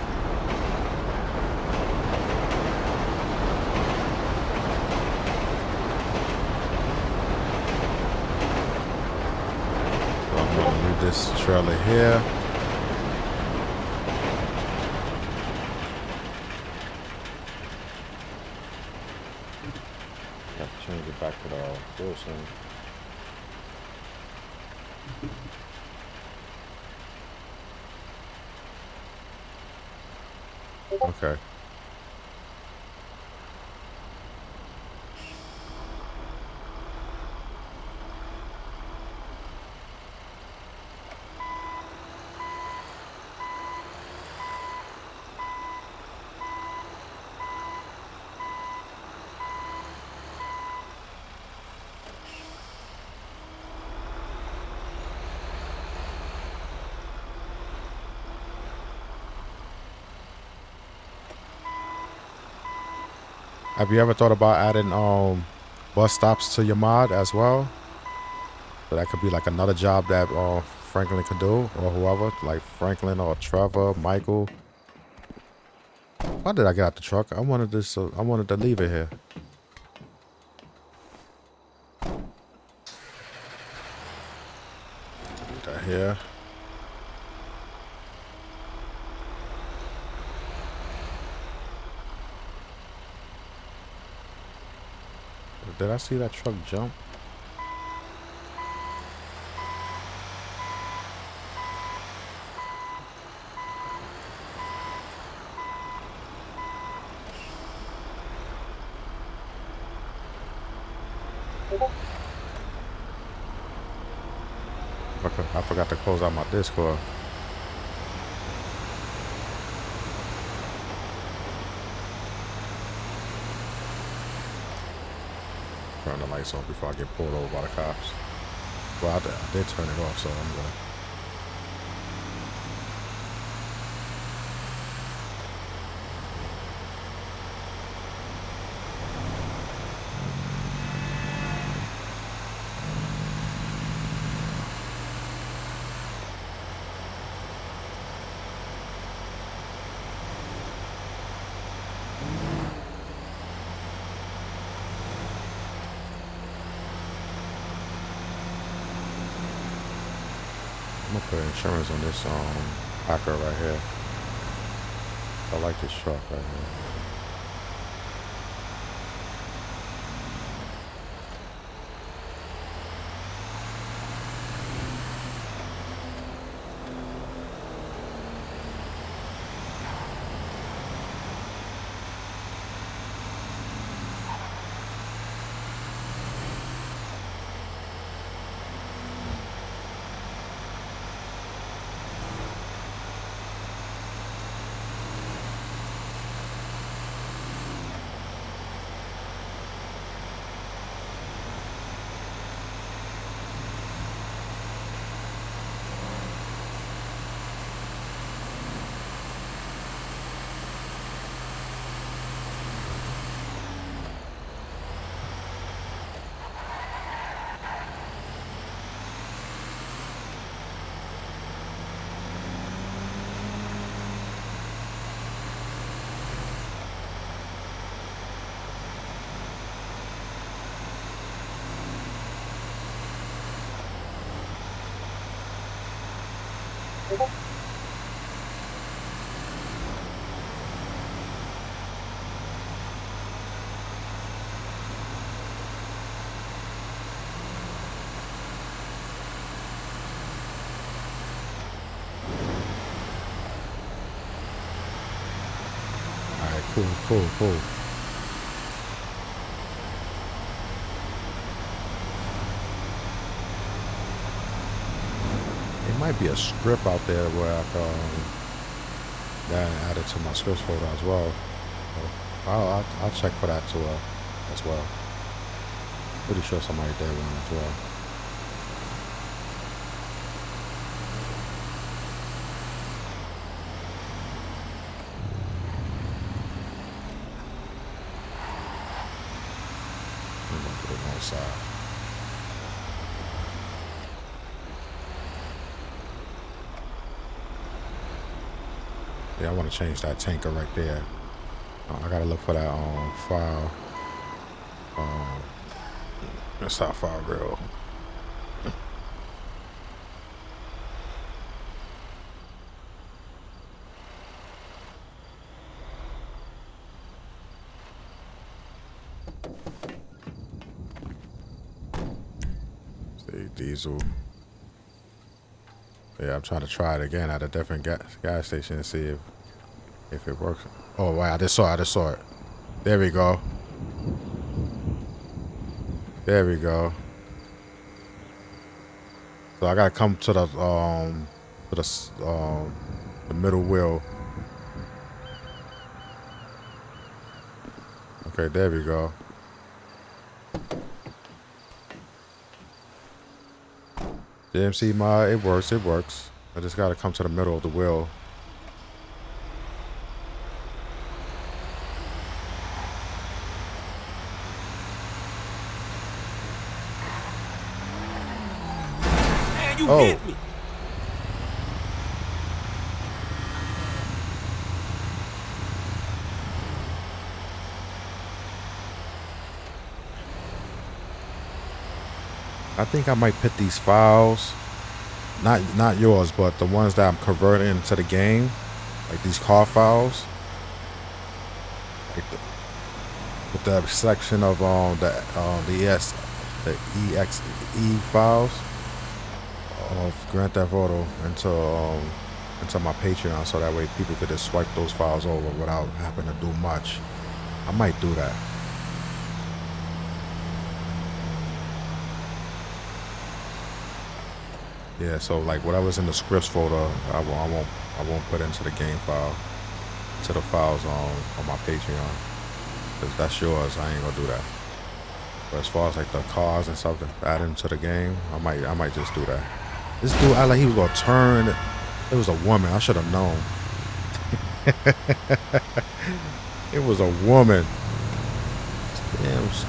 [SPEAKER 1] This trailer here. Have to change it back to the Wilson. Okay. Have you ever thought about adding bus stops to your mod as well? So that could be like another job that Franklin could do, or whoever, like Franklin or Trevor, Michael. Why did I get out the truck? I wanted this. I wanted to leave it here. Put that here. Did I see that truck jump? I forgot to close out my Discord. Turn the lights on before I get pulled over by the cops. Well, I did turn it off, so I'm good. gonna put insurance on this Packer right here. I like this truck right here. Cool. It might be a script out there where I can then add it to my scripts folder as well. So I'll check for that too as well. Pretty sure somebody did one as well. Side. Yeah, I want to change that tanker right there. I gotta look for that file. That's how file real. Diesel. Yeah, I'm trying to try it again at a different gas station and see if it works. Oh wow, I just saw it. There we go. So I gotta come to the middle wheel. Okay, there we go. DMC mod, it works. I just gotta come to the middle of the wheel.
[SPEAKER 3] Man, you hit me.
[SPEAKER 1] I think I might put these files, not yours, but the ones that I'm converting into the game, like these car files, like with the section of the exe files of Grand Theft Auto into my Patreon, so that way people could just swipe those files over without having to do much. I might do that. Yeah, so like whatever's in the scripts folder, I won't put into the game file, to the files on my Patreon, because that's yours. I ain't gonna do that. But as far as like the cars and stuff to add into the game, I might just do that. This dude, I like he was gonna turn. It was a woman. I should have known. It was a woman. Damn, it's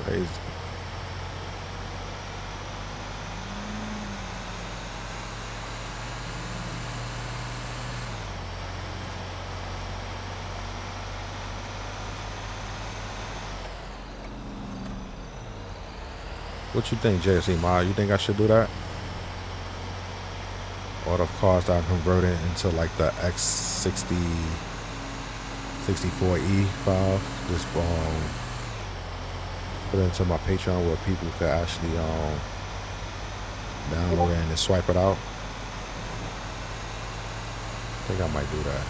[SPEAKER 1] crazy. What you think, JSE Ma? You think I should do that? All the cars that are converted into like the X60, 64E file. Just put it into my Patreon where people could actually download it and then swipe it out. I think I might do that.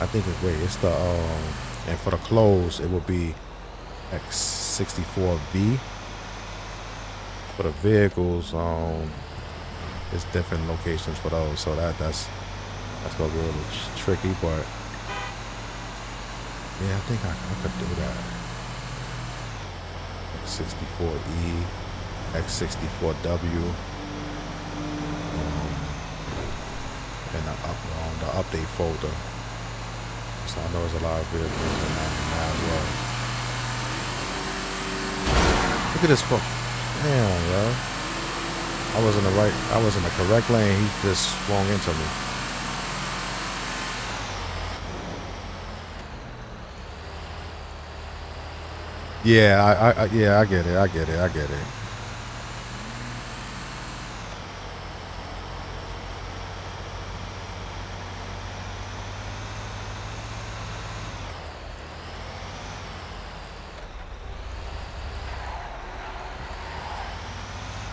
[SPEAKER 1] I think it's the and for the clothes it will be X64B. For the vehicles, it's different locations for those, so that's gonna be a little tricky, but yeah, I think I could do that. X64E, X64W, and the update folder. So I know there's a lot of vehicles in that as well. Look at this fuck. Damn, yo. I was in the correct lane. He just swung into me. Yeah, yeah, I get it.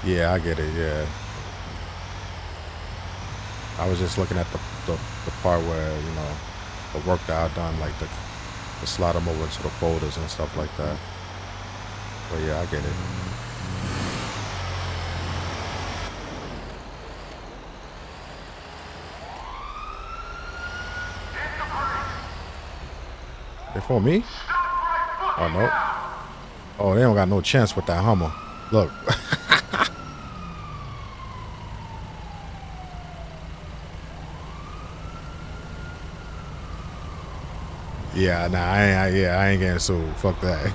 [SPEAKER 1] Yeah, I get it, yeah. I was just looking at the part where, you know, the work that I've done, like to slide them over into the folders and stuff like that. But yeah, I get it. They for me? Oh, no. Oh, they don't got no chance with that Hummer. Look. Yeah, nah, I ain't getting sued. Fuck that.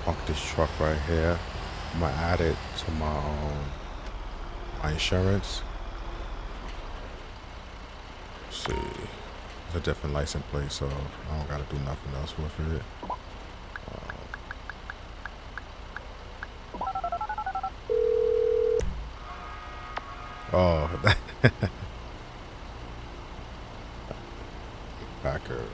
[SPEAKER 1] Park this truck right here. I'm gonna add it to my insurance. Let's see, it's a different license plate, so I don't gotta do nothing else with it. Oh, Packer.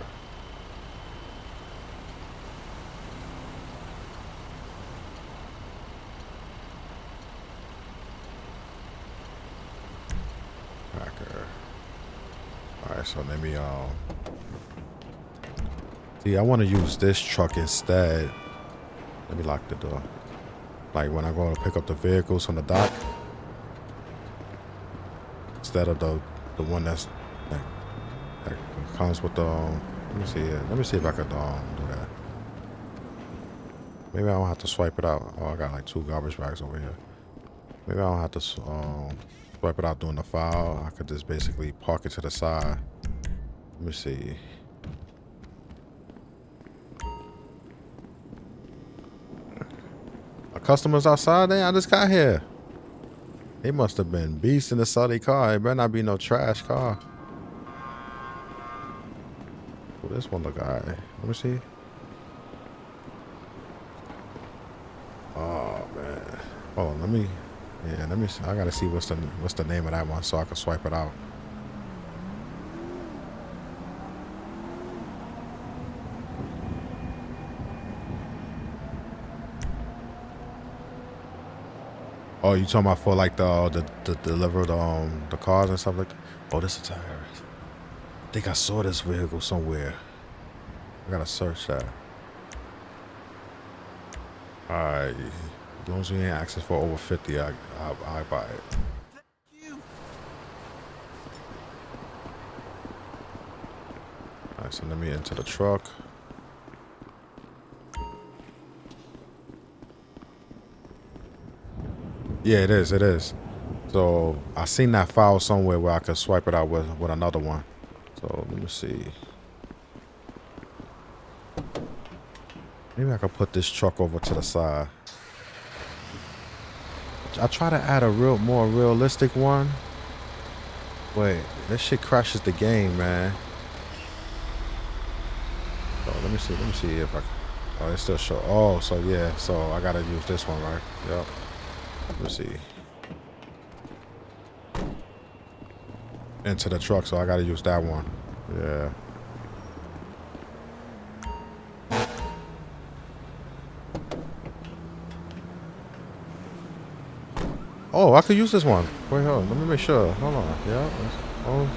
[SPEAKER 1] Alright, so let me see, I want to use this truck instead. Let me lock the door. Like when I go to pick up the vehicles from the dock, instead of the one that comes with the let me see it. Let me see if I could do that. Maybe I don't have to swipe it out. Oh, I got like 2 garbage bags over here. Maybe I don't have to swipe it out doing the file. I could just basically park it to the side. Let me see. My customers outside there? I just got here. They must have been beasts in the Saudi car. It better not be no trash car. Oh, this one look alright. Let me see. Oh man. Oh, let me see. I gotta see what's the name of that one so I can swipe it out. Oh, you talking about for like the deliver the cars and stuff like that? Oh, this is tire. I think I saw this vehicle somewhere. I gotta search that. Alright. As long as you ain't access for over 50, I buy it.
[SPEAKER 2] Thank you.
[SPEAKER 1] 50 All right, so let me into the truck. Yeah, it is. It is. So I seen that file somewhere where I could swipe it out with another one. So let me see. Maybe I could put this truck over to the side. I try to add a more realistic one. Wait, this shit crashes the game, man. So let me see. Let me see if I. Oh, it still show. Oh, so yeah. So I gotta use this one, right? Yep. Let me see. Into the truck, so I gotta use that one. Yeah. Oh, I could use this one. Wait, hold on. Let me make sure. Hold on. Yeah. Oh.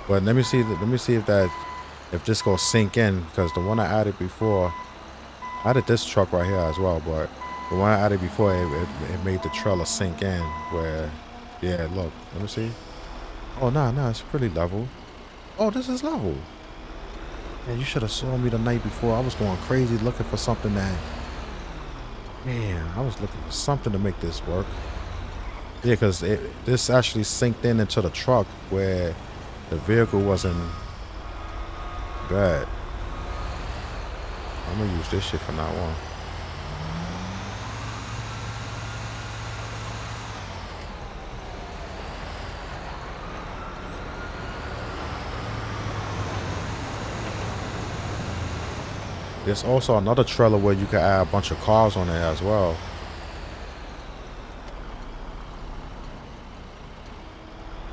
[SPEAKER 1] But let me see. Let me see if this goes sink in, because the one I added before, I added this truck right here as well. But the one I added before, it made the trailer sink in. Where, yeah, look. Let me see. Oh no, it's pretty level. Oh, this is level. Man, you should have saw me the night before. I was going crazy looking for something that. Man, I was looking for something to make this work. Yeah, because this actually synced into the truck where the vehicle wasn't bad. I'm gonna use this shit from now on. There's also another trailer where you can add a bunch of cars on there as well.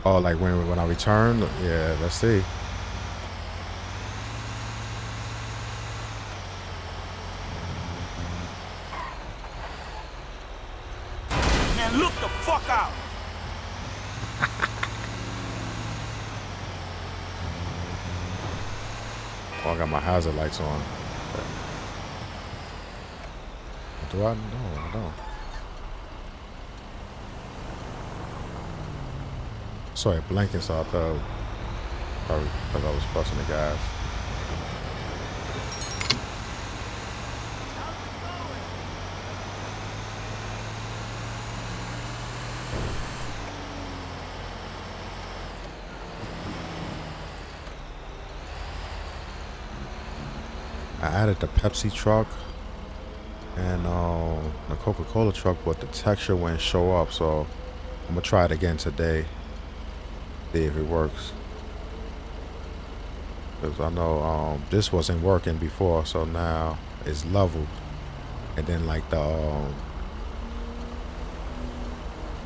[SPEAKER 1] Oh, like when I return? Yeah, let's see.
[SPEAKER 3] Man, look the fuck out.
[SPEAKER 1] Oh, I got my hazard lights on. Do I? No, I don't. Sorry, blanking, so I thought probably because I was pressing the gas. I added the Pepsi truck and the Coca-Cola truck, but the texture wouldn't show up, so I'm gonna try it again today, see if it works. Because I know this wasn't working before, so now it's leveled. And then like the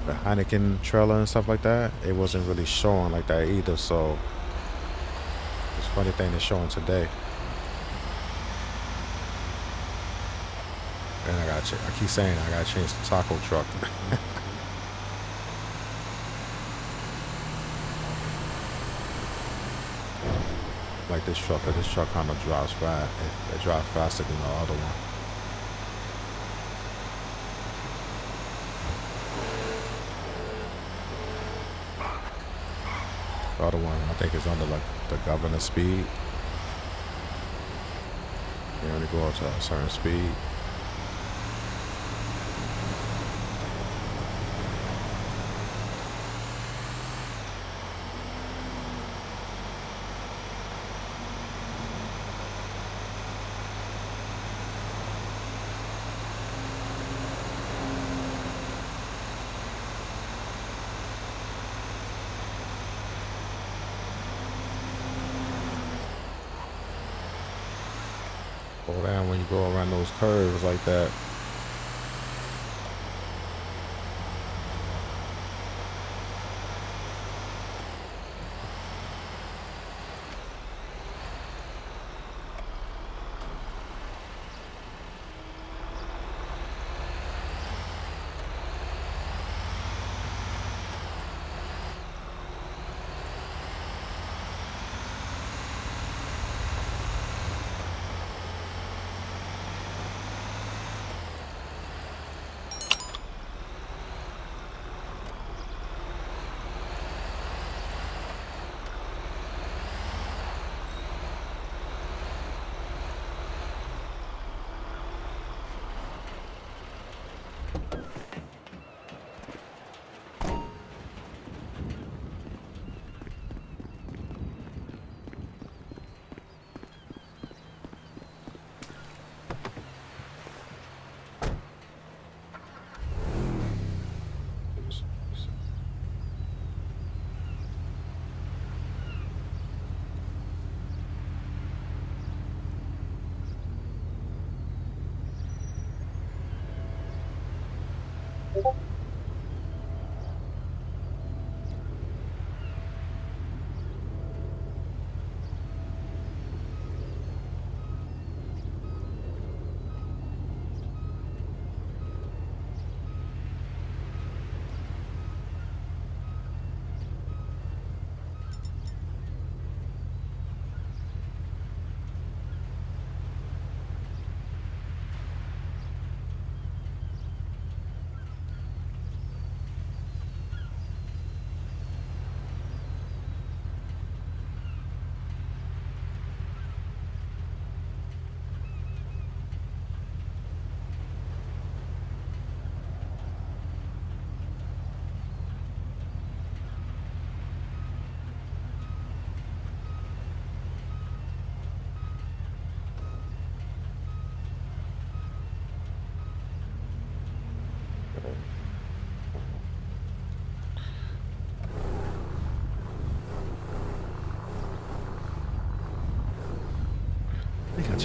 [SPEAKER 1] Heineken trailer and stuff like that, it wasn't really showing like that either, so it's a funny thing it's showing today. And I keep saying I gotta change the taco truck. Like this truck, this truck kind of drives fast. It drives faster than the other one. The other one, I think, is under like the governor speed. You only go up to a certain speed. Slow down when you go around those curves like that.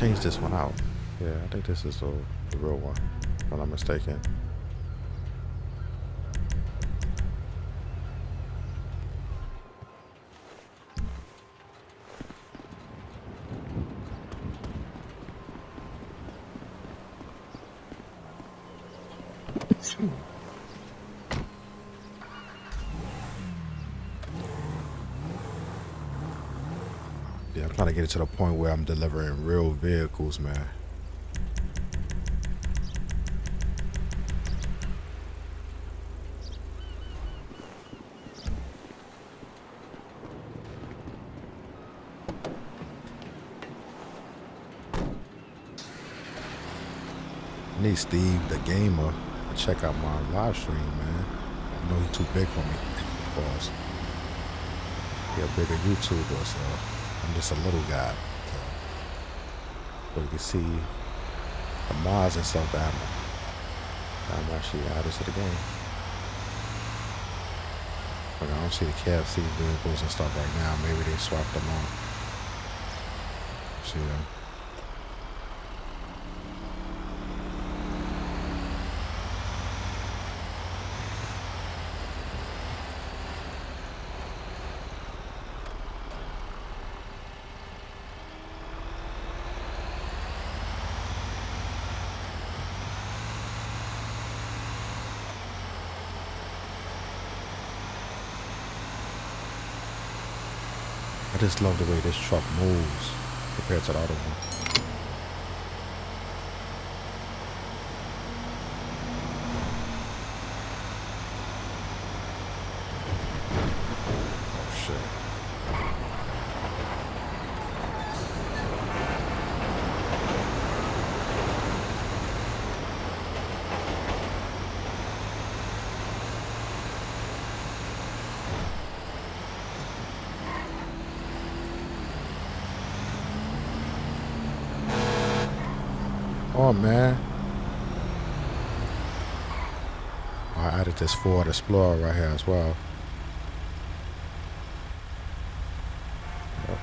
[SPEAKER 1] change this one out. Yeah, I think this is the real one, if I'm not mistaken. Yeah, I'm trying to get it to the point where I'm delivering real vehicles, man. I need Steve, the gamer, to check out my live stream, man. I know he's too big for me, of course. He's a bigger YouTuber, so I'm just a little guy. So you can see the mods and stuff that I'm actually added to the game. But I don't see the KFC vehicles and stuff right now. Maybe they swapped them on. See them. I just love the way this truck moves compared to the other one. Oh shit. Oh man, I added this Ford Explorer right here as well. Yep.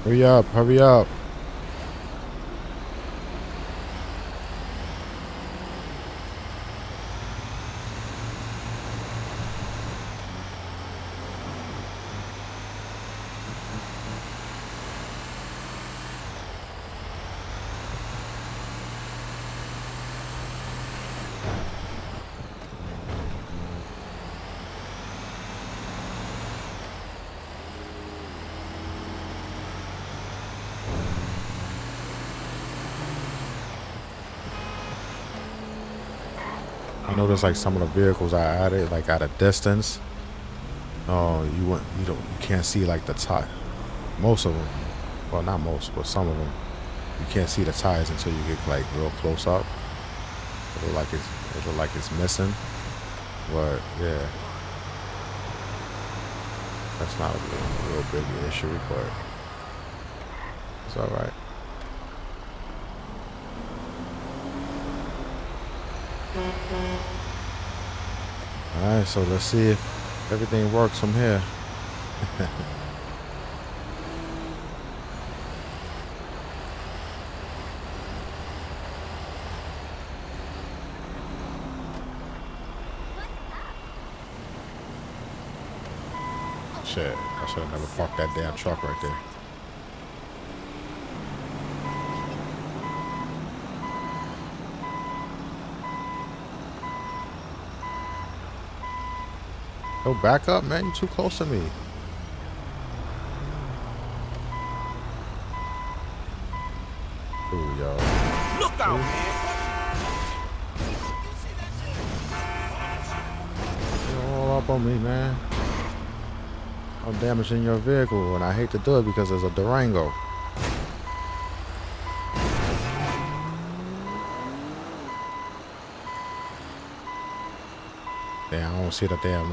[SPEAKER 1] Hurry up, hurry up. I noticed like some of the vehicles I added, like at a distance, you can't see like the tire. Most of them, well not most, but some of them, you can't see the tires until you get like real close up. It look like it's missing, but yeah, that's not a real big issue, but it's all right. Alright, so let's see if everything works from here. Shit, I should have never parked that damn truck right there. Yo, back up, man. You're too close to me. Ooh, yo.
[SPEAKER 3] Look out, man.
[SPEAKER 1] You're all up on me, man. I'm damaging your vehicle, and I hate to do it because it's a Durango. Damn, I don't see the damn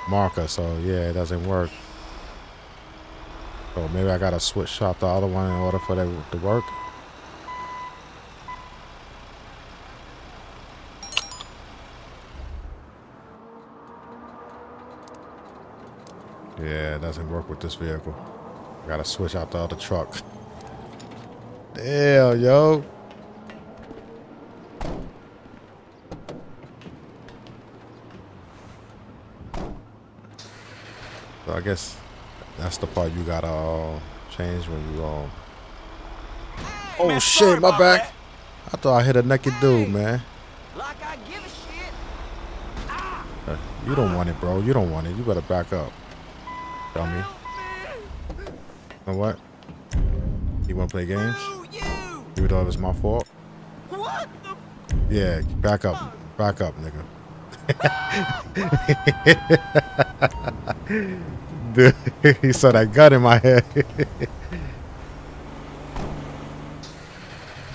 [SPEAKER 1] marker, so yeah, it doesn't work. So maybe I gotta switch out the other one in order for that to work. Yeah, it doesn't work with this vehicle. I gotta switch out the other truck. Damn, yo. So I guess that's the part you gotta change when you
[SPEAKER 3] Hey,
[SPEAKER 1] Oh
[SPEAKER 3] man,
[SPEAKER 1] shit,
[SPEAKER 3] sorry
[SPEAKER 1] my
[SPEAKER 3] about
[SPEAKER 1] back.
[SPEAKER 3] that.
[SPEAKER 1] I thought I hit a naked dude, man.
[SPEAKER 2] Like I give a shit.
[SPEAKER 1] You don't want it, bro. You don't want it. You better back up. Tell me. You know what? You wanna play games?
[SPEAKER 2] Ooh, you!
[SPEAKER 1] Even though it was my fault?
[SPEAKER 2] What the?
[SPEAKER 1] Yeah, back up. Back up, nigga. Dude, he saw that gun in my head.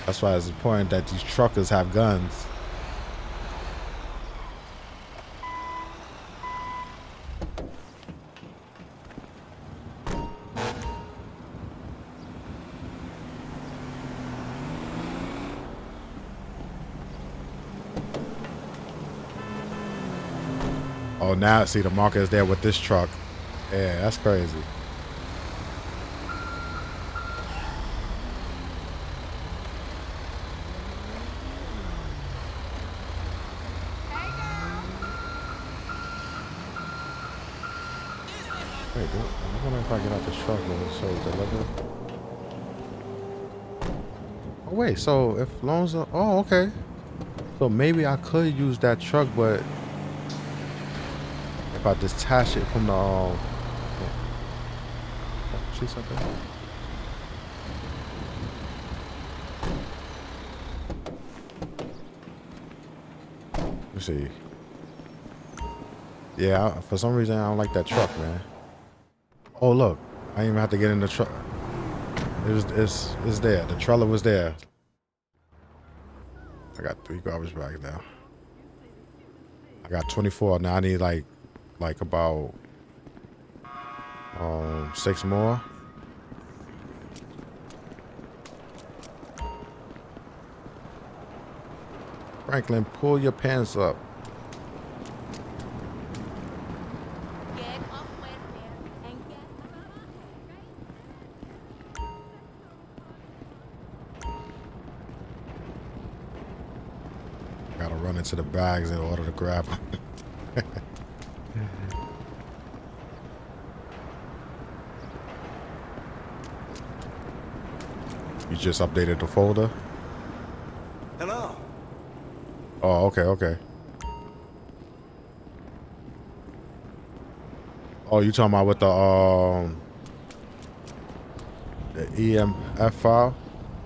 [SPEAKER 1] That's why it's important that these truckers have guns. Oh, now see the marker is there with this truck. Yeah, that's crazy. Wait, dude, I wonder if I get out the truck when it shows deliver. Oh wait, so if loans are, oh okay. So maybe I could use that truck, but if I detach it from the see something? Let's see. Yeah, for some reason I don't like that truck, man. Oh look, I didn't even have to get in the truck. It's there. The trailer was there. I got 3 garbage bags now. I got 24 now. I need like about 6 more. Franklin, pull your pants up.
[SPEAKER 4] Get off welfare and get
[SPEAKER 1] Gotta run into the bags in order to grab them. You just updated the folder?
[SPEAKER 3] Hello.
[SPEAKER 1] Oh, okay, okay. Oh, you talking about with the EMF file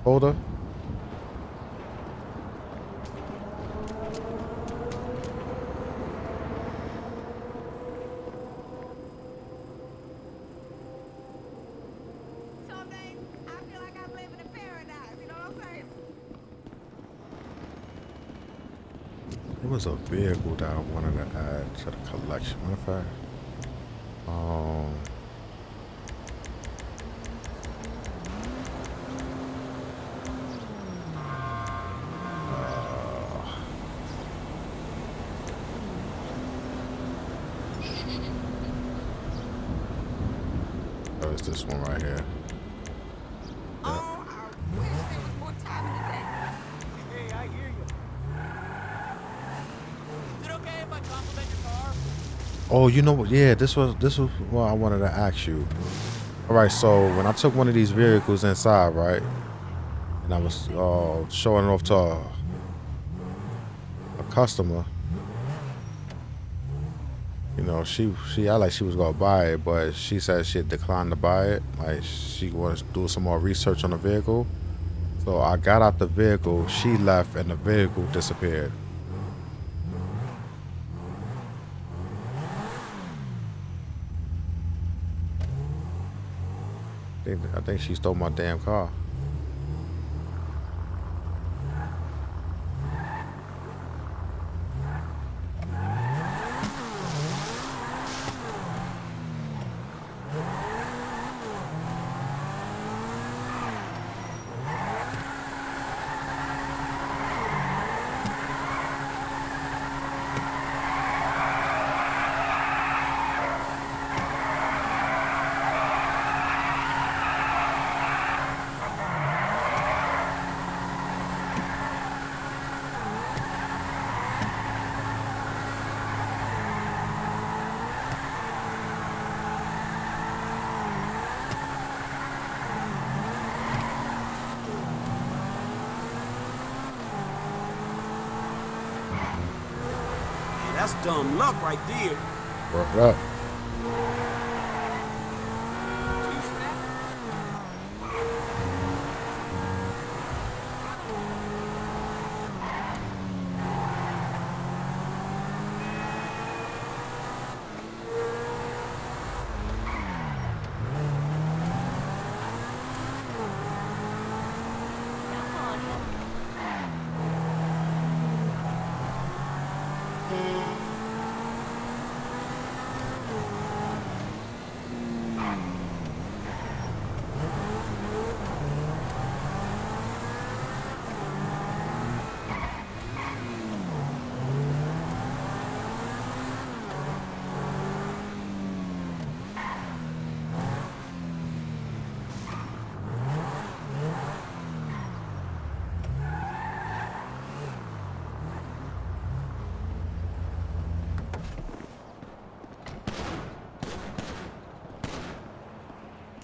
[SPEAKER 1] folder?
[SPEAKER 4] some days I feel like I'm living in paradise, you know what I'm saying?
[SPEAKER 1] There was a vehicle that I wanted to add to the collection. Matter of fact, it's this one right here.
[SPEAKER 2] Oh, I wish there was more time in the day.
[SPEAKER 3] Hey, I hear you. Is it okay if I compliment your car?
[SPEAKER 1] Oh, you know what? Yeah, this was what I wanted to ask you. All right, so when I took one of these vehicles inside, right, and I was showing it off to a customer, you know, she I like she was gonna buy it, but she said she had declined to buy it. Like she wanted to do some more research on the vehicle. So I got out the vehicle, she left, and the vehicle disappeared. I think she stole my damn car.
[SPEAKER 3] That's dumb luck right there.
[SPEAKER 1] Work it up.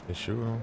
[SPEAKER 1] They shoot him.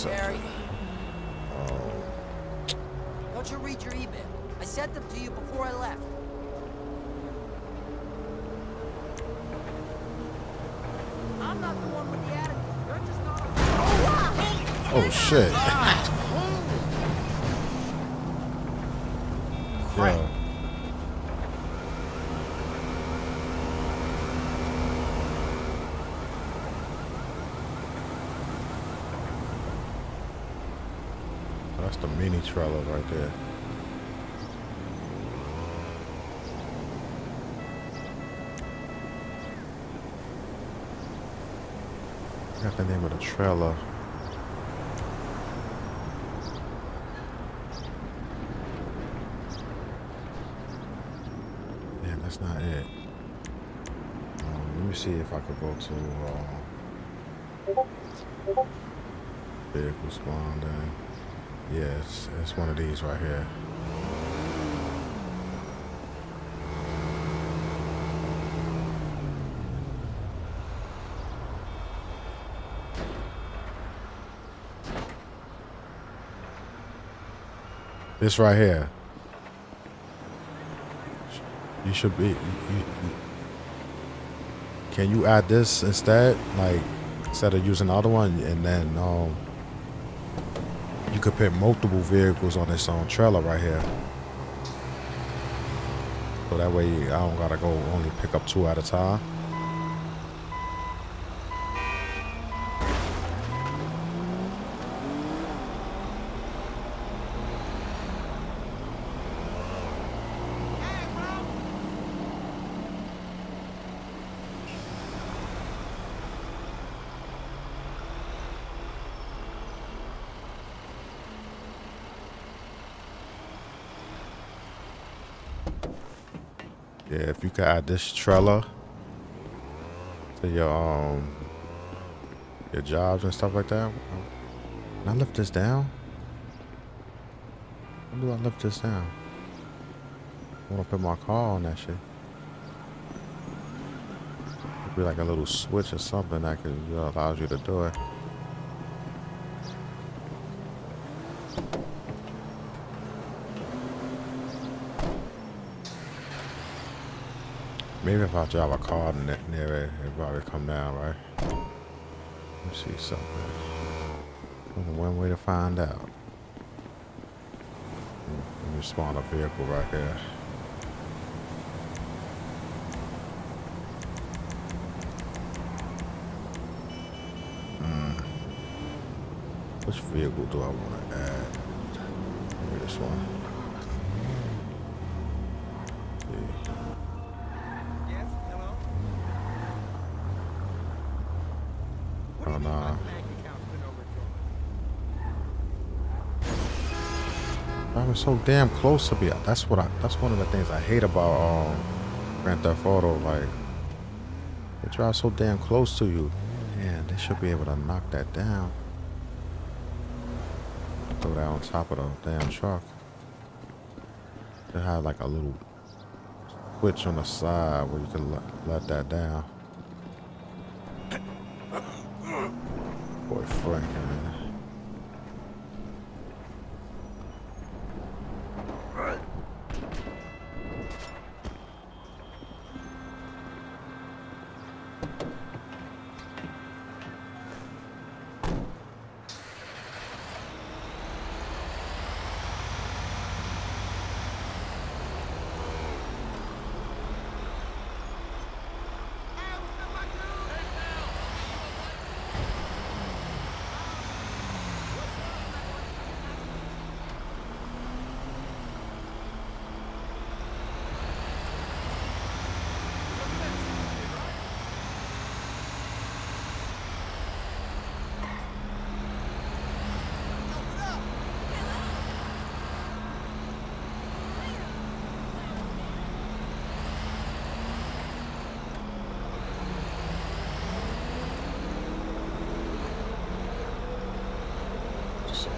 [SPEAKER 2] Barry. Don't you read your email? I sent them to you before I left. I'm not the one with the attitude. You're just not.
[SPEAKER 1] Oh shit. Yeah. That's the mini trailer right there. I got the name of the trailer. Man, that's not it. Let me see if I could go to vehicle spawn then. Yeah, it's one of these right here. This right here. You should be. Can you add this instead? Like, instead of using the other one, and then you could put multiple vehicles on this trailer right here. So that way I don't gotta go only pick up 2 at a time. Yeah, if you could add this trailer to your jobs and stuff like that. Can I lift this down? How do I lift this down? I want to put my car on that shit. It'd be like a little switch or something that could allows you to do it. Maybe if I drive a car near it, it'll probably come down, right? Let me see something. Only one way to find out. Let me spawn a vehicle right here. Which vehicle do I want to add? Maybe this one. Okay.
[SPEAKER 2] Yes, hello?
[SPEAKER 1] Oh no. I was so damn close to me. That's one of the things I hate about Grand Theft Auto. Like, they drive so damn close to you. Man, they should be able to knock that down. Throw that on top of the damn truck. They have like a little switch on the side where you can let that down. Boy, Frank, man.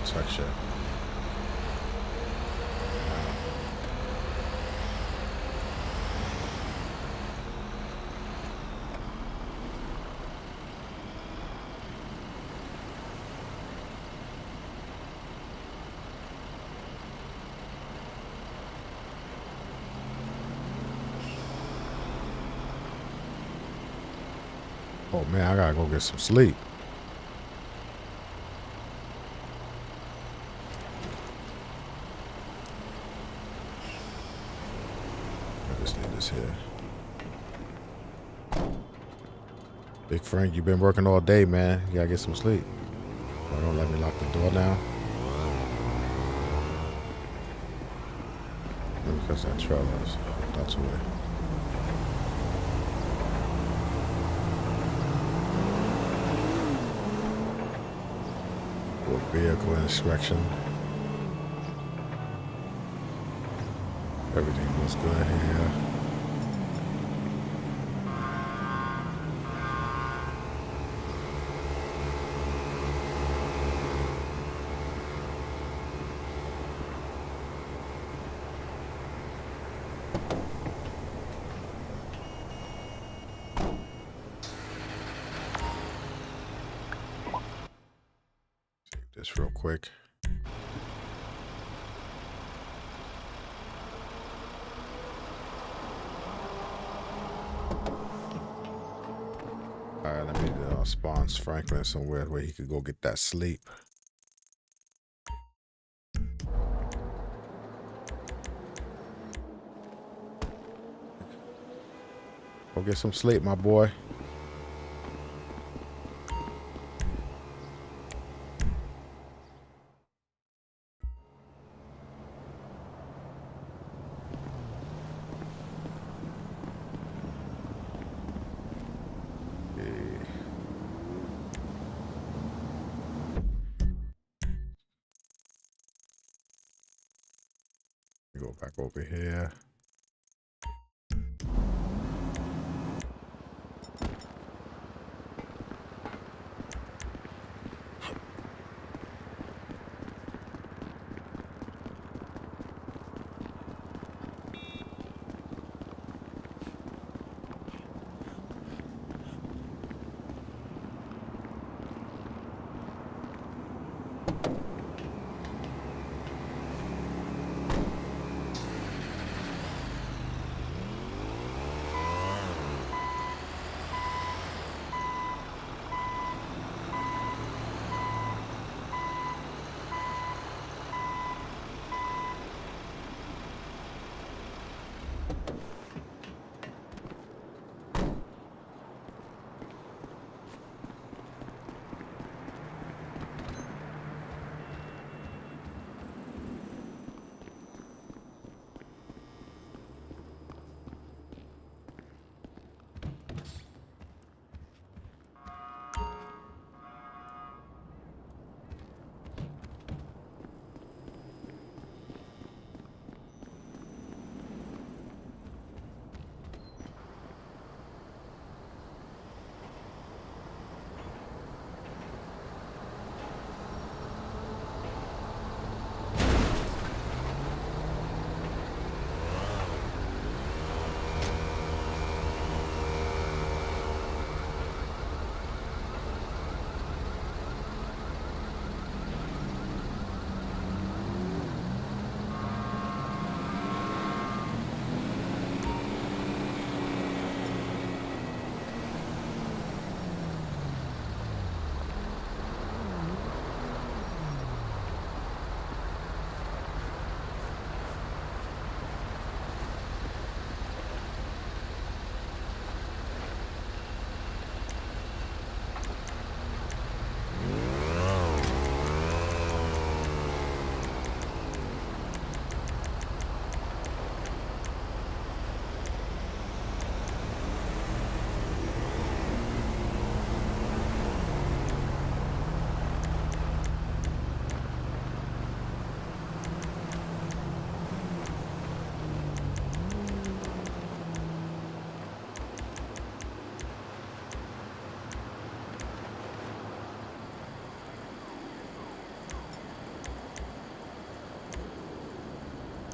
[SPEAKER 1] Texture. Oh man, I gotta go get some sleep. Here. Big Frank, you've been working all day, man. You gotta get some sleep. Oh, don't let me lock the door now. Because that trailer is that's away. Vehicle inspection. Everything looks good here. This real quick. Alright, let me spawn Franklin somewhere where he could go get that sleep. Go get some sleep, my boy. Go back over here.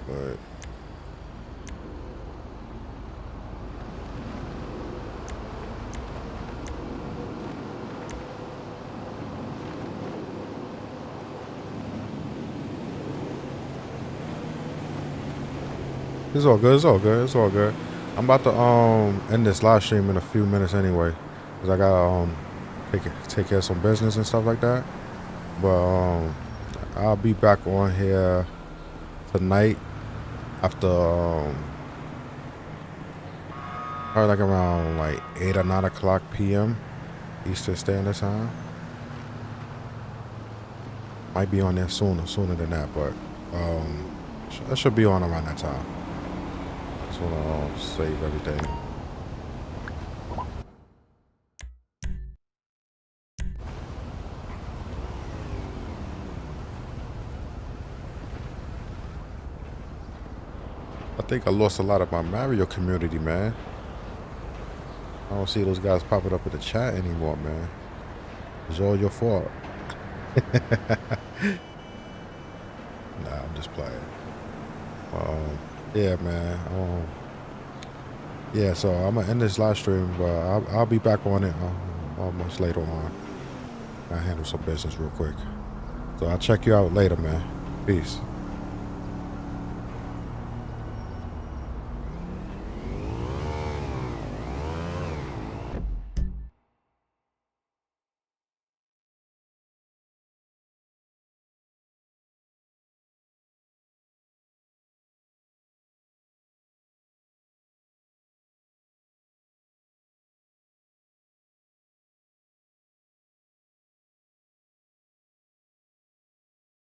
[SPEAKER 1] but it's all good. It's all good. It's all good. I'm about to end this live stream in a few minutes anyway, cause I gotta take care of some business and stuff like that. But I'll be back on here tonight after probably like around like 8 or 9 o'clock p.m. Eastern Standard Time. Might be on there sooner than that, but I should be on around that time. Just wanna save everything. I think I lost a lot of my Mario community, man. I don't see those guys popping up in the chat anymore, man. It's all your fault. Nah, I'm just playing. Yeah, man. Yeah, so I'm gonna end this live stream, but I'll be back on it much later on. I handle some business real quick. So I'll check you out later, man. Peace.